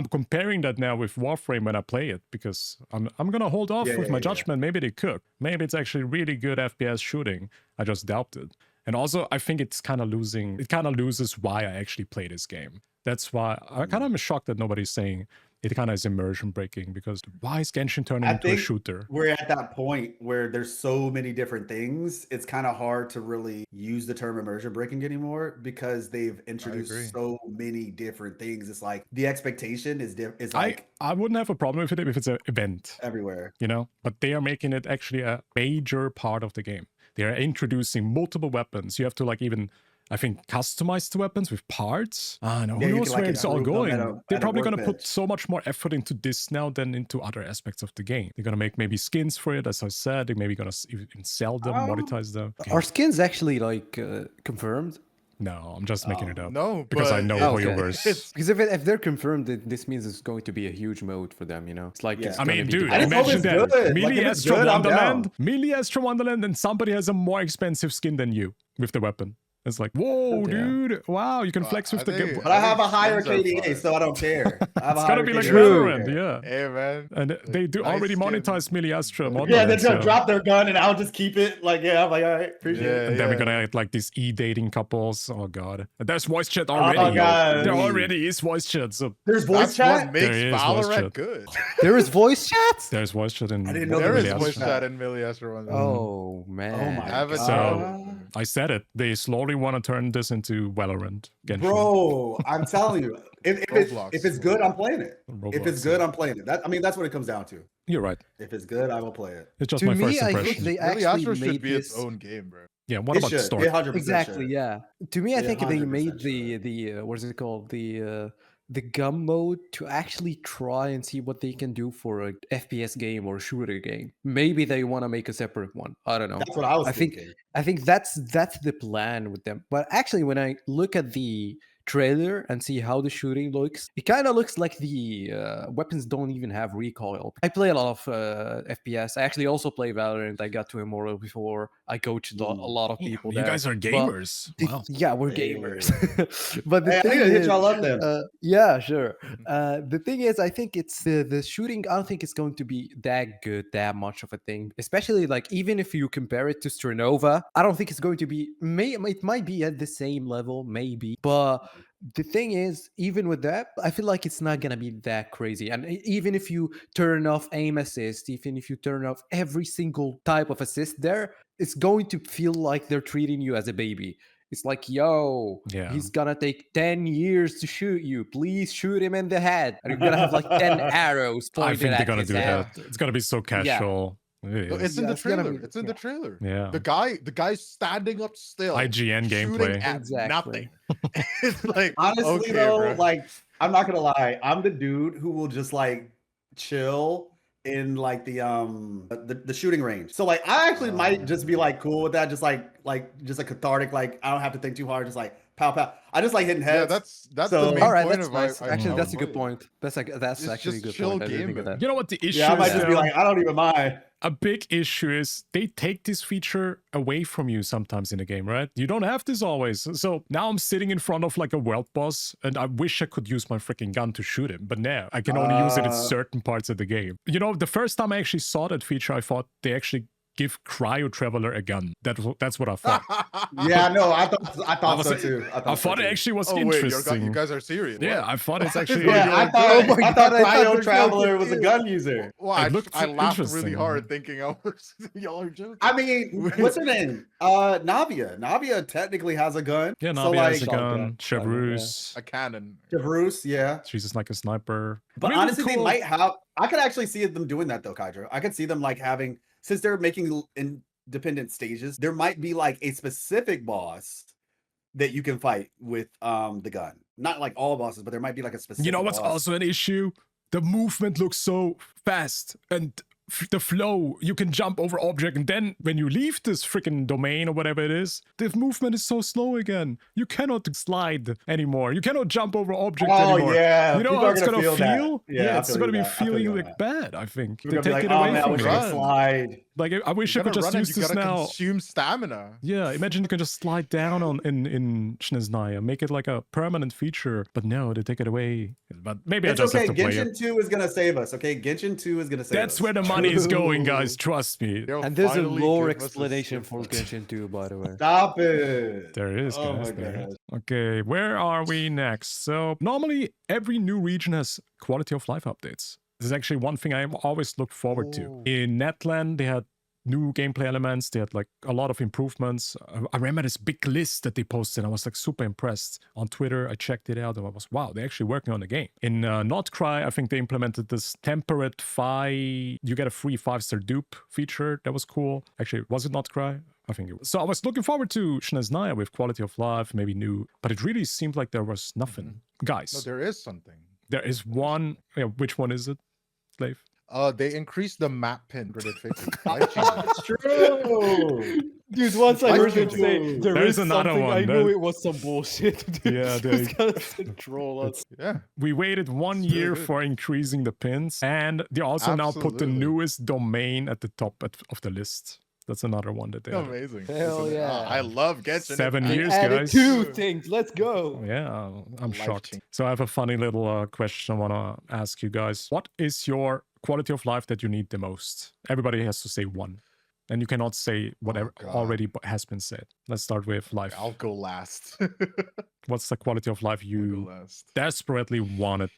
comparing that now with Warframe when I play it, because I'm gonna hold off Yeah, with yeah, my yeah. judgment. Maybe they cook. Maybe it's actually really good FPS shooting. I just doubt it. And also, I think it kind of loses why I actually play this game. That's why I kind of am shocked that nobody's saying it kind of is immersion breaking, because why is Genshin turning I into a think shooter? We're at that point where there's so many different things. It's kind of hard to really use the term immersion breaking anymore, because they've agree. introduced so many different things. It's like the expectation is is I like wouldn't have a problem with it if it's an event, everywhere. you know, but they are making it actually a major part of the game. They are introducing multiple weapons. You have to like even, I think, customize the weapons with parts. I know, Yeah, who you knows can, like, where it's all improve them going. at a- They're at a probably going to put workbench. so much more effort into this now than into other aspects of the game. They're going to make maybe skins for it, as I said. They're maybe going to even sell them, monetize them. Are skins actually like confirmed? No, I'm just making it up. No, because I but know okay. Hoyoverse. Because if they're confirmed, this means it's going to be a huge mode for them. You know, it's like Yeah. it's I gonna mean, be dude, I just hope imagine it's that. good. Like, Melee if it's Astra good, I'm Wonderland, down. Melee Astra Wonderland, and somebody has a more expensive skin than you with the weapon. It's like, whoa, Yeah. dude. Wow, you can flex with I the think- game. But I have a higher skins are KDA, fun. so I don't care. I have It's a gonna higher be like KDA, True. I don't Valorant, care. yeah. Hey man, And they do nice already skin. monetize Melee Astra. Yeah, Wonderland, they're gonna so- drop their gun and I'll just keep it. Like, yeah, I'm like, all right, appreciate it. And then we're Yeah. gonna get like these e-dating couples. Oh god. And there's voice chat already. Oh, God. There already is voice chat. So There's voice That's chat. what makes There is voice Valorant chat. good. there is voice chat. there's voice chat in I didn't know There there is was Melee voice voice Astra. chat in Melee Astra Wonderland. Oh man. Oh my I haven't god. I said it. They slowly want to turn this into Valorant. Genshin. Bro, I'm telling you, if Roblox. it's good, I'm playing it. If Roblox, it's good, I'm playing it. I mean, that's what it comes down to. You're right. If it's good, I will play it. It's just To my me, first I impression. think they Melee actually Astra should made be this. its own game, bro. Yeah, what It about should. story? It 100% Exactly. should. Yeah. To me, I Yeah, think they 100% made should. the what is it called, the gum mode to actually try and see what they can do for a FPS game or shooter game. Maybe they want to make a separate one. I don't know. That's what I was I think thinking. I think that's the plan with them. But actually, when I look at the trailer and see how the shooting looks, it kind of looks like the weapons don't even have recoil. I play a lot of FPS. I actually also play Valorant. I got to Immortal before. I coached a lot of people You there. guys are But gamers. Wow. yeah, we're Hey. gamers. But the Hey, I thing need to hit is, y'all up then. yeah, sure. The thing is, I think it's the shooting. I don't think it's going to be that good, that much of a thing. Especially like even if you compare it to Stronova, I don't think it's going to be. It might be at the same level, maybe, but the thing is, even with that, I feel like it's not gonna be that crazy. And even if you turn off aim assist, even if you turn off every single type of assist there, it's going to feel like they're treating you as a baby. It's like, yo, Yeah. he's gonna take 10 years to shoot you. Please shoot him in the head. And you're gonna have like 10 arrows I pointed think they're at gonna his do head. that. It's gonna be so casual. It No, is. it's in the it's gonna trailer. be- It's in the trailer. Yeah. The guy's standing up still. IGN shooting gameplay. at Exactly. nothing. It's like Honestly, okay, though, bro. like I'm not gonna lie, I'm the dude who will just like chill in like the shooting range. So like I actually might just be like cool with that, just just a cathartic, like I don't have to think too hard, just like pow pow. I just like hitting heads. Yeah, that's So- the main All right, point that's of nice. I Actually, would that's a good play it. point. That's It's actually a just good chill point. I didn't think of gaming. that. You know what the issue Yeah, I might is? just be though? like, I don't even mind. A big issue is they take this feature away from you sometimes in the game, right? You don't have this always. So now I'm sitting in front of like a world boss and I wish I could use my freaking gun to shoot him. But now I can only use it in certain parts of the game. You know, the first time I actually saw that feature, I thought they actually give Cryo Traveler a gun. That's what I thought. Yeah, no, I thought so too. I thought it actually was Oh wait, interesting. you guys are serious? Yeah, What? I thought it's actually... Yeah, I thought, Oh my I thought God, I thought Cryo they're Traveler so was a cute. gun user. Well, It looked I laughed really interesting. hard thinking I was y'all are joking. I mean, what's her name? Navia. Navia technically has a gun. Yeah, so Navi like has a gun. Shotgun, Chevreuse. A cannon. Bruce, yeah. She's just like a sniper. But Really honestly, they cool. might have. I could actually see them doing that though, Kydro. I could see them like having, since they're making independent stages, there might be like a specific boss that you can fight with the gun. Not like all bosses, but there might be like a specific. You know what's boss. also an issue? The movement looks so fast and the flow. You can jump over object, and then when you leave this freaking domain or whatever it is, the movement is so slow again. You cannot slide anymore. You cannot jump over object Oh anymore. yeah, You know people how are it's gonna gonna that. feel? Yeah, I it's feel gonna you be that. I feel feeling you like that. bad, I think. People They gonna take be it like, away oh man, I from wish me. I could slide. Like I wish You I could gotta just run use it, you this gotta now. consume stamina. Yeah, imagine you can just slide down on in Snezhnaya, make it like a permanent feature. But no, they take it away. But maybe It's I just okay. have to play it. Genshin 2 is gonna save us. Okay, Genshin 2 is gonna save us. That's where the money is going, guys. True. Trust me. They'll And there's a finally lore give us a explanation skip for button. Genshin 2, by the way. Stop it. There is, Oh guys. my There gosh. is. Okay, where are we next? So normally every new region has quality of life updates. This is actually one thing I always look forward to. Oh. In Netland, they had new gameplay elements. They had like a lot of improvements. I remember this big list that they posted. I was like super impressed. On Twitter, I checked it out and I was, wow, they're actually working on the game. In Not Cry, I think they implemented this temperate you get a free 5-star dupe feature. That was cool. Actually, was it Not Cry? I think it was. So I was looking forward to Snezhnaya with quality of life, maybe new, but it really seemed like there was nothing. Guys, No, there is something. there is one. Yeah, which one is it, Glaive? They increased the map pin 150. Life changing. It's true. Dude, once I Life heard him changing. say There's another something, one. I knew There- it was some bullshit. Dude. Yeah, He was gonna troll us. Yeah. We waited 1 Still year good. for increasing the pins, and they also now put the Absolutely. newest domain at the top of the list. That's another one that they added. Amazing. Hell Isn't it? yeah. I love Genshin 7 Impact. years, Added guys. 2 things. Let's go. Yeah, I'm Life shocked. change. So I have a funny little question I want to ask you guys. What is your quality of life that you need the most? Everybody has to say one. And you cannot say whatever God. already has been said. Let's start with life. I'll go last. What's the quality of life I'll you go last. desperately wanted?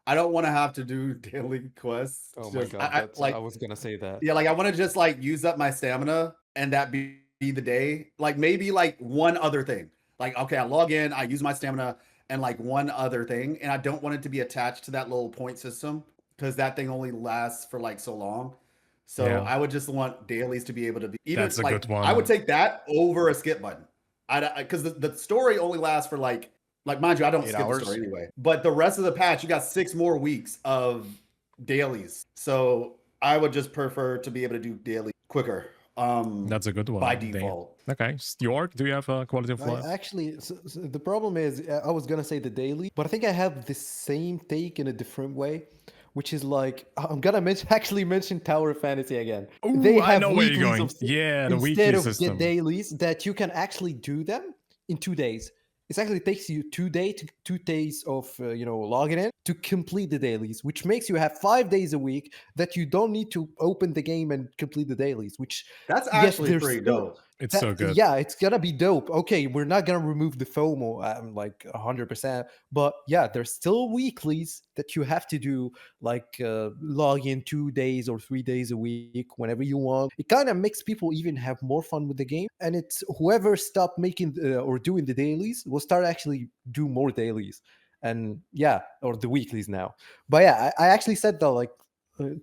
I don't want to have to do daily quests. Oh my Just- god, I that's, like I was gonna say that. yeah, like I want to just like use up my stamina and that be the day. Like maybe like one other thing. Like okay, I log in, I use my stamina and like one other thing, and I don't want it to be attached to that little point system because that thing only lasts for like so long. So Yeah. I would just want dailies to be able to be either That's a like good one. I would take that over a skip button. Because the story only lasts for like mind you, I don't 8 skip hours? the story anyway. But the rest of the patch, you got 6 more weeks of dailies. So I would just prefer to be able to do daily quicker. That's a good one. by Damn. default. Okay, Stioorg, do you have a quality of life? Actually, so the problem is, I was gonna say the daily, but I think I have the same take in a different way, which is like I'm gonna actually mention Tower of Fantasy again. Ooh, I know where you're going. of- Yeah, the instead weekly of system. the dailies that you can actually do them in 2 days. It actually takes you 2 days of logging in to complete the dailies, which makes you have 5 days a week that you don't need to open the game and complete the dailies. Which That's yes, actually they're pretty still- dope. It's so good. Yeah, it's gonna be dope. Okay, we're not gonna remove the FOMO, like 100%, but yeah, there's still weeklies that you have to do, like log in 2 days or 3 days a week whenever you want. It kind of makes people even have more fun with the game, and it's whoever stopped making or doing the dailies will start actually do more dailies, and yeah, or the weeklies now. But yeah, I actually said that like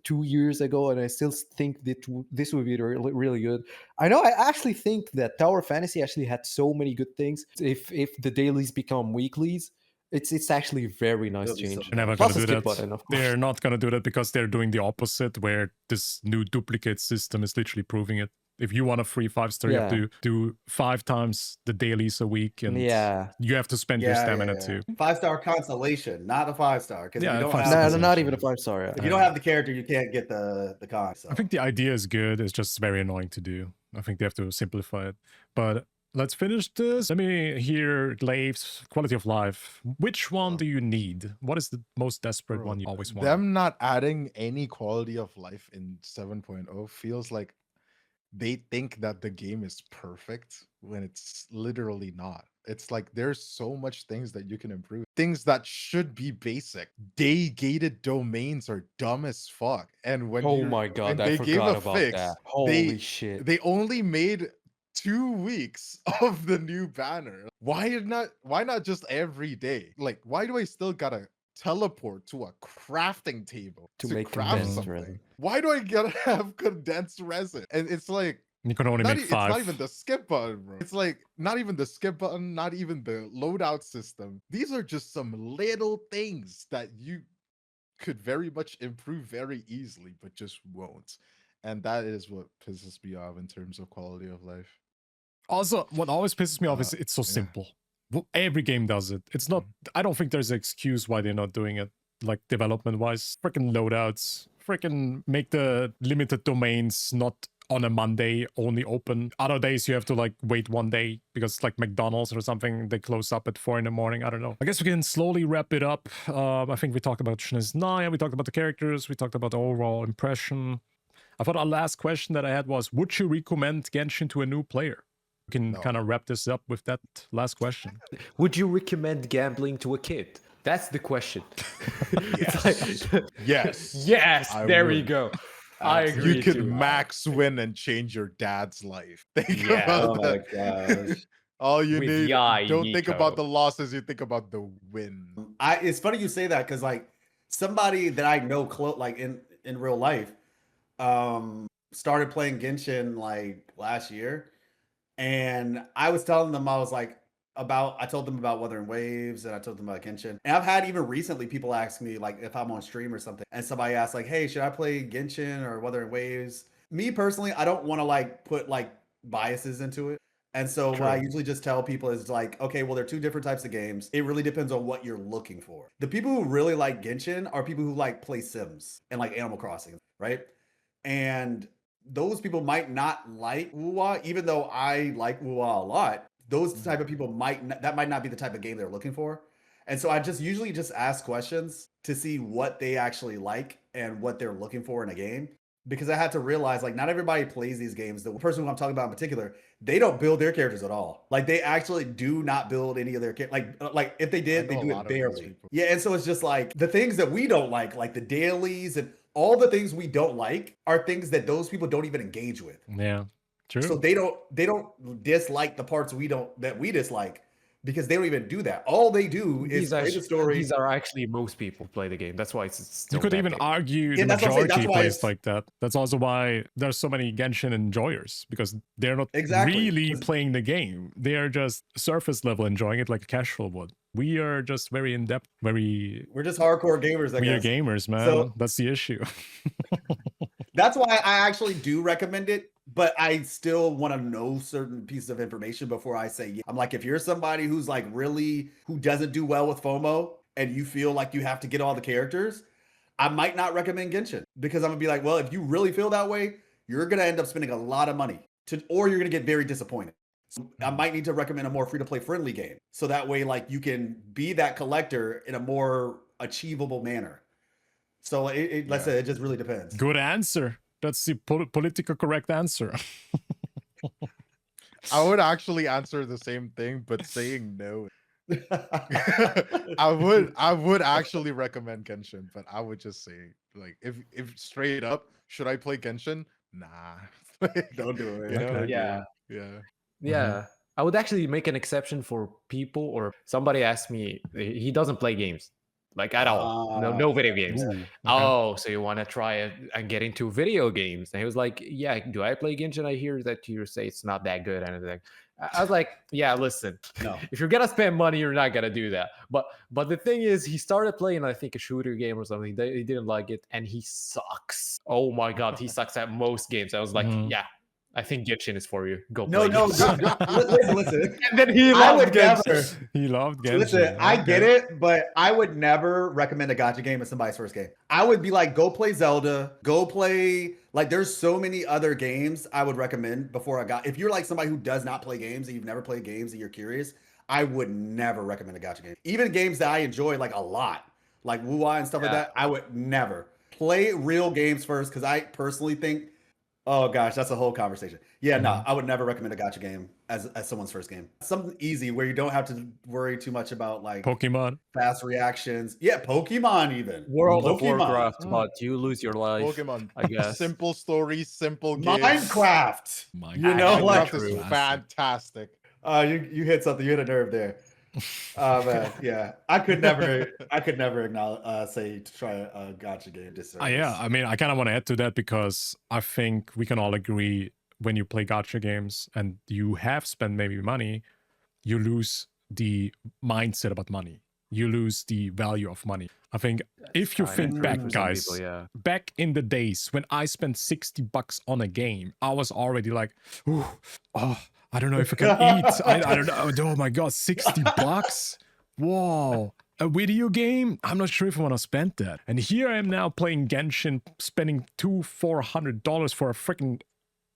2 years ago, and I still think that this would be really, really good. I know. I actually think that Tower Fantasy actually had so many good things. If the dailies become weeklies, it's actually a very nice It'll be so change. They're never Plus gonna a do skip that. button, of course. They're not gonna do that because they're doing the opposite, where this new duplicate system is literally proving it. If you want a free 5-star, you have Yeah. to do 5 times the dailies a week, and Yeah. you have to spend your stamina too. 5-star consolation, not a 5-star. Because if Yeah, you don't 5 have stars. No, the, not even a 5-star. if Yeah. you don't have the character, you can't get the con. So. I think the idea is good. It's just very annoying to do. I think they have to simplify it. But let's finish this. Let me hear Glaive's quality of life. Which one do you need? What is the most desperate one you always want? Them not adding any quality of life in 7.0 feels like they think that the game is perfect when it's literally not. It's like there's so much things that you can improve. Things that should be basic. Day gated domains are dumb as fuck. And when Oh you- my god, when I they gave forgot a about fix, that. Holy shit. they only made 2 weeks of the new banner. Why not just every day? Like, why do I still gotta teleport to a crafting table To to make craft condensed something? resin. Why do I gotta have condensed resin? And it's like You can only not make it's not 5. even the skip button, bro. It's like not even the skip button, not even the loadout system. These are just some little things that you could very much improve very easily, but just won't. And that is what pisses me off in terms of quality of life. Also, what always pisses me off is it's so yeah. simple. Well, every game does it. It's not. I don't think there's an excuse why they're not doing it. Like development wise, freaking loadouts, freaking make the limited domains not on a Monday only open. Other days you have to like wait 1 day because like McDonald's or something, they close up at 4 in the morning. I don't know. I guess we can slowly wrap it up. I think we talked about Snezhnaya, we talked about the characters, we talked about the overall impression. I thought our last question that I had was, would you recommend Genshin to a new player? We can No. kind of wrap this up with that last question. Would you recommend gambling to a kid? That's the question. It's like, Yes. yes, I there we would. go. I agree. You could too. max win and change your dad's life. Think Yeah. about Oh my that. gosh. All you With need. Yai Don't think about Nico. the losses. You think about the win. It's funny you say that because like somebody that I know like in real life started playing Genshin like last year, and I was telling them I was like I told them about Wuthering Waves and I told them about Genshin. And I've had even recently people ask me like if I'm on stream or something, and somebody asked like, hey, should I play Genshin or Wuthering Waves? Me personally, I don't want to like put like biases into it. And so what I usually just tell people is like, okay, well, they're 2 different types of games. It really depends on what you're looking for. The people who really like Genshin are people who like play Sims and like Animal Crossing, right? And those people might not like WoWA, even though I like WoWA a lot. Those type of people that might not be the type of game they're looking for. And so I just usually just ask questions to see what they actually like and what they're looking for in a game. Because I had to realize like not everybody plays these games. The person who I'm talking about in particular, they don't build their characters at all. Like they actually do not build any of their like if they did, they know a do lot it of those barely. people. Yeah, and so it's just like the things that we don't like the dailies and all the things we don't like are things that those people don't even engage with. Yeah, true. So they don't dislike the parts we dislike because they don't even do that. All they do is play the story. These are actually most people play the game. That's why it's still You could that even big. argue Yeah, the that's what I'm saying. majority That's why plays it's- like that. That's also why there's so many Genshin enjoyers, because they're not Exactly. really playing the game. They are just surface level enjoying it like a casual would. We are just very in depth, We're just hardcore gamers, I we are guess. gamers, man. So- That's the issue. That's why I actually do recommend it, but I still want to know certain pieces of information before I say yeah. I'm like, if you're somebody who's like really who doesn't do well with FOMO and you feel like you have to get all the characters, I might not recommend Genshin because I'm gonna be like, well, if you really feel that way, you're gonna end up spending a lot of money or you're gonna get very disappointed. So I might need to recommend a more free-to-play friendly game. So that way, like you can be that collector in a more achievable manner. So like I said, it just really depends. Good answer. That's the political correct answer. I would actually answer the same thing, but saying no. I would actually recommend Genshin, but I would just say, like, if straight up, should I play Genshin? Nah. Don't do it. You know? Okay. Yeah. Yeah. Yeah. I would actually make an exception for people, or somebody asked me, he doesn't play games like at all. No video games. Ooh, okay. Oh, so you want to try it and get into video games? And he was like, yeah, do I play Genshin? I hear that you say it's not that good and everything. I was like, yeah, listen, No. if you're gonna spend money, you're not gonna do that. But the thing is, he started playing, I think, a shooter game or something. He didn't like it, and he sucks. Oh my god, he sucks at most games. I was like, Mhm. yeah, I think Genshin is for you. Go No, play no, Genshin. listen. And then he I loved would Genshin. never. He loved Genshin. Listen, I get okay. it, but I would never recommend a gacha game as somebody's first game. I would be like, go play Zelda, go play. Like, there's so many other games I would recommend before I got. If you're like somebody who does not play games and you've never played games and you're curious, I would never recommend a gacha game. Even games that I enjoy like a lot, like Wuwa and stuff like Yeah. that, I would never play real games first because I personally think. Oh gosh, that's a whole conversation. Yeah, no, I would never recommend a gacha game as someone's first game. Something easy where you don't have to worry too much about like Pokemon. fast reactions. Yeah, Pokemon even. World of Pokemon. Warcraft, Mm. but you lose your life. Pokemon. I guess. Simple story, simple game. Minecraft. Minecraft. You know, like Minecraft is Classic. fantastic. you hit something. You hit a nerve there. Man, yeah, I could never acknowledge say to try a gacha game. Yeah, I mean, I kind of want to add to that because I think we can all agree when you play gacha games and you have spent maybe money, you lose the mindset about money. You lose the value of money. I think if you Kinda think true back, for some guys, people, yeah. back in the days when I spent $60 on a game, I was already like, "Ooh, oh, I don't know if I can eat. I don't know. Oh my god, $60? Whoa. A video game? I'm not sure if I want to spend that. And here I am now playing Genshin, spending $400 for a freaking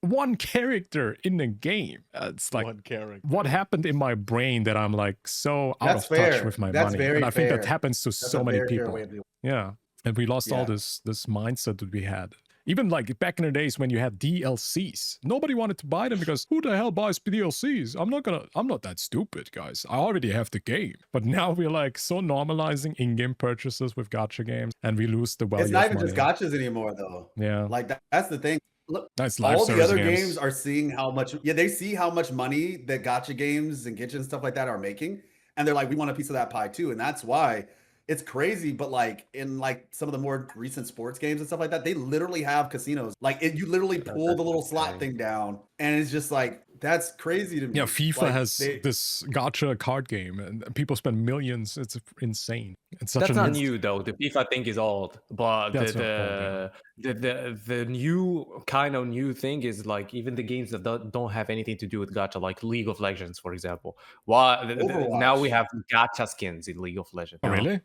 one character in the game. It's like, One character. what happened in my brain that I'm like so out That's of touch fair. with my That's money? very And I think that fair. happens to That's so a many very fair people. way of doing Yeah. And we lost all Yeah. this mindset that we had. Even like back in the days when you had DLCs, nobody wanted to buy them because who the hell buys DLCs? I'm not that stupid, guys. I already have the game. But now we're like so normalizing in-game purchases with gacha games and we lose the value It's not of even money. just gachas anymore, though. Yeah. Like that's the thing. Look, That's live all the service other games. games are seeing how much. Yeah, they see how much money that gacha games and Genshin and stuff like that are making, and they're like, we want a piece of that pie too. And that's why it's crazy. But like in like some of the more recent sports games and stuff like that, they literally have casinos. Like you literally pull the little slot thing down, and it's just like that's crazy to me. Yeah, FIFA Like, has they- this gacha card game and people spend millions. It's insane. It's such That's an not inst- new though. The FIFA thing is old, but That's not old, the new kind of new thing is like even the games that don't have anything to do with gacha, like League of Legends, for example. Now we Overwatch. have gacha skins in League of Legends. Oh, really?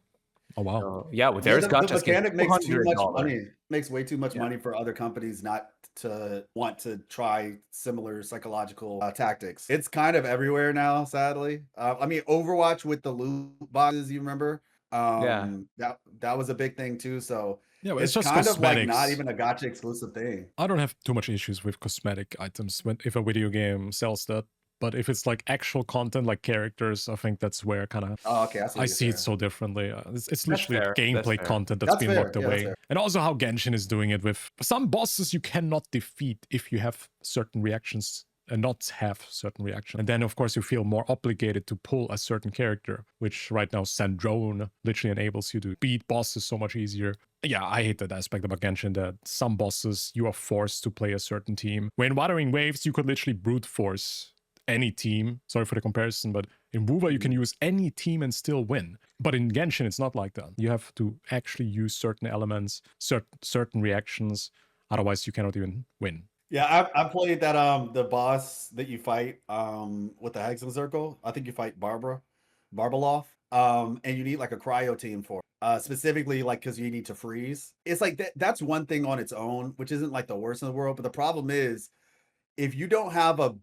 Oh, wow. So, yeah, Yeah, there's the gacha skins. mechanic makes too much $200. money. Makes way too much Yeah. money for other companies not to want to try similar psychological tactics. It's kind of everywhere now, sadly. I mean, Overwatch with the loot boxes, you remember? That was a big thing too. So Yeah, but it's it's just kind of like cosmetics. not even a gacha exclusive thing. I don't have too much issues with cosmetic items if a video game sells that. But if it's like actual content, like characters, I think that's where kind of Oh, okay. I see it so differently. It's literally fair, that's gameplay fair. content that's That's being fair, locked yeah, that's away. fair. And also how Genshin is doing it with some bosses you cannot defeat if you have certain reactions and not have certain reaction. And then of course you feel more obligated to pull a certain character, which right now Sandrone literally enables you to beat bosses so much easier. Yeah, I hate that aspect about Genshin, that some bosses you are forced to play a certain team. When Wuthering Waves, you could literally brute force any team. Sorry for the comparison, but in WoWa you can use any team and still win. But in Genshin it's not like that. You have to actually use certain elements, certain reactions, otherwise you cannot even win. Yeah, I played that the boss that you fight with the Hexen Circle. I think you fight Barbaloff. And you need like a cryo team for it. Specifically like because you need to freeze. It's like that's one thing on its own, which isn't like the worst in the world. But the problem is if you don't have a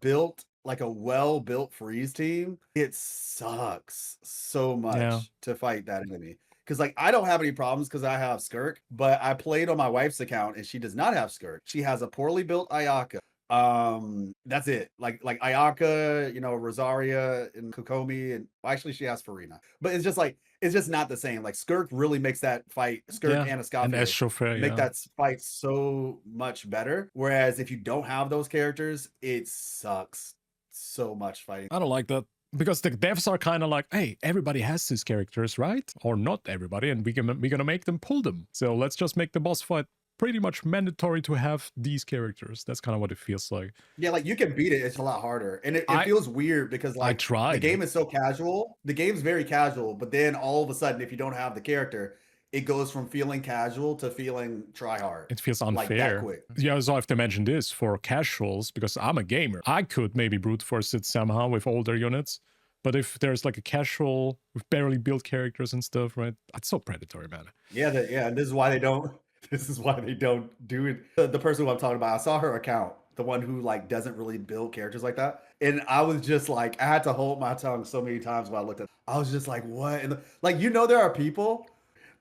well-built freeze team, it sucks so much to fight that enemy. Because like I don't have any problems because I have Skirk, but I played on my wife's account and she does not have Skirk. She has a poorly built Ayaka, That's it. Like Ayaka, you know, Rosaria and Kokomi, and actually she has Farina. But it's just not the same. Like Skirk really makes that fight, Skirk and And Escoffier Chauffeur, make yeah. that fight so much better. Whereas if you don't have those characters, it sucks so much fighting. I don't like that. Because the devs are kind of like, hey, everybody has these characters, right? Or not everybody, and we're gonna make them pull them. So let's just make the boss fight pretty much mandatory to have these characters. That's kind of what it feels like. Yeah, like you can beat it. It's a lot harder, and it feels weird because like tried. the game is so casual. The game's very casual, but then all of a sudden, if you don't have the character, it goes from feeling casual to feeling try hard. It feels unfair. Like that quick. Yeah, so I have to mention this for casuals, because I'm a gamer. I could maybe brute force it somehow with older units. But if there's like a casual with barely built characters and stuff, right? That's so predatory, man. Yeah, and this is why they don't. This is why they don't do it. The person who I'm talking about, I saw her account, the one who like doesn't really build characters like that, and I was just like, I had to hold my tongue so many times when I looked at. I was just like, what? And like, you know, there are people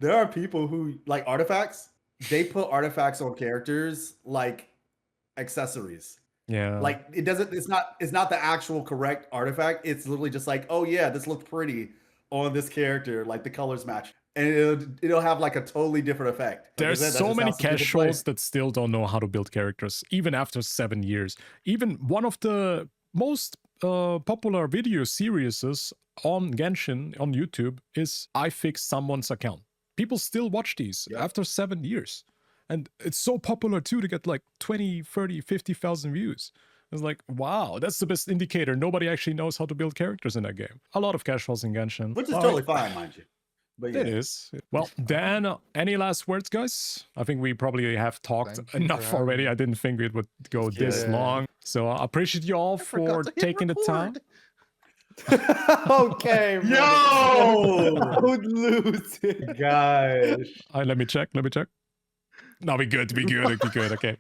who like artifacts. They put artifacts on characters like accessories. Yeah. Like it's not the actual correct artifact. It's literally just like, oh yeah, this looks pretty on this character, like the colors match. And it'll have like a totally different effect. Like There's so many casuals that still don't know how to build characters, even after 7 years. Even one of the most popular video series on Genshin on YouTube is I Fixed Someone's Account. People still watch these after 7 years. And it's so popular too to get like 20, 30, 50,000 views. It's like, wow, that's the best indicator. Nobody actually knows how to build characters in that game. A lot of casuals in Genshin. Which is totally fine, mind you. But It is. Well, Dan, any last words, guys? I think we probably have talked enough already. I didn't think it would go this long. So I appreciate you all for taking the time. Okay, Yo! I would lose it. Gosh. Let me check. No, we good. Okay.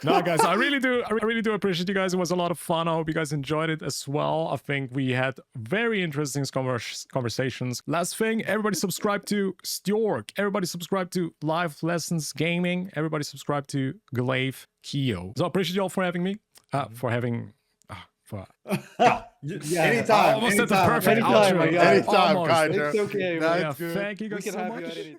No, guys, I really do appreciate you guys. It was a lot of fun. I hope you guys enjoyed it as well. I think we had very interesting conversations. Last thing, everybody subscribe to Stioorg. Everybody subscribe to Live Lessons Gaming. Everybody subscribe to Glaivekiyo. So I appreciate you all for having me. Anytime. Anytime. Almost at the perfect outro. Anytime, Almost. Kydro. It's okay, man. Yeah, thank you guys so much. Anytime.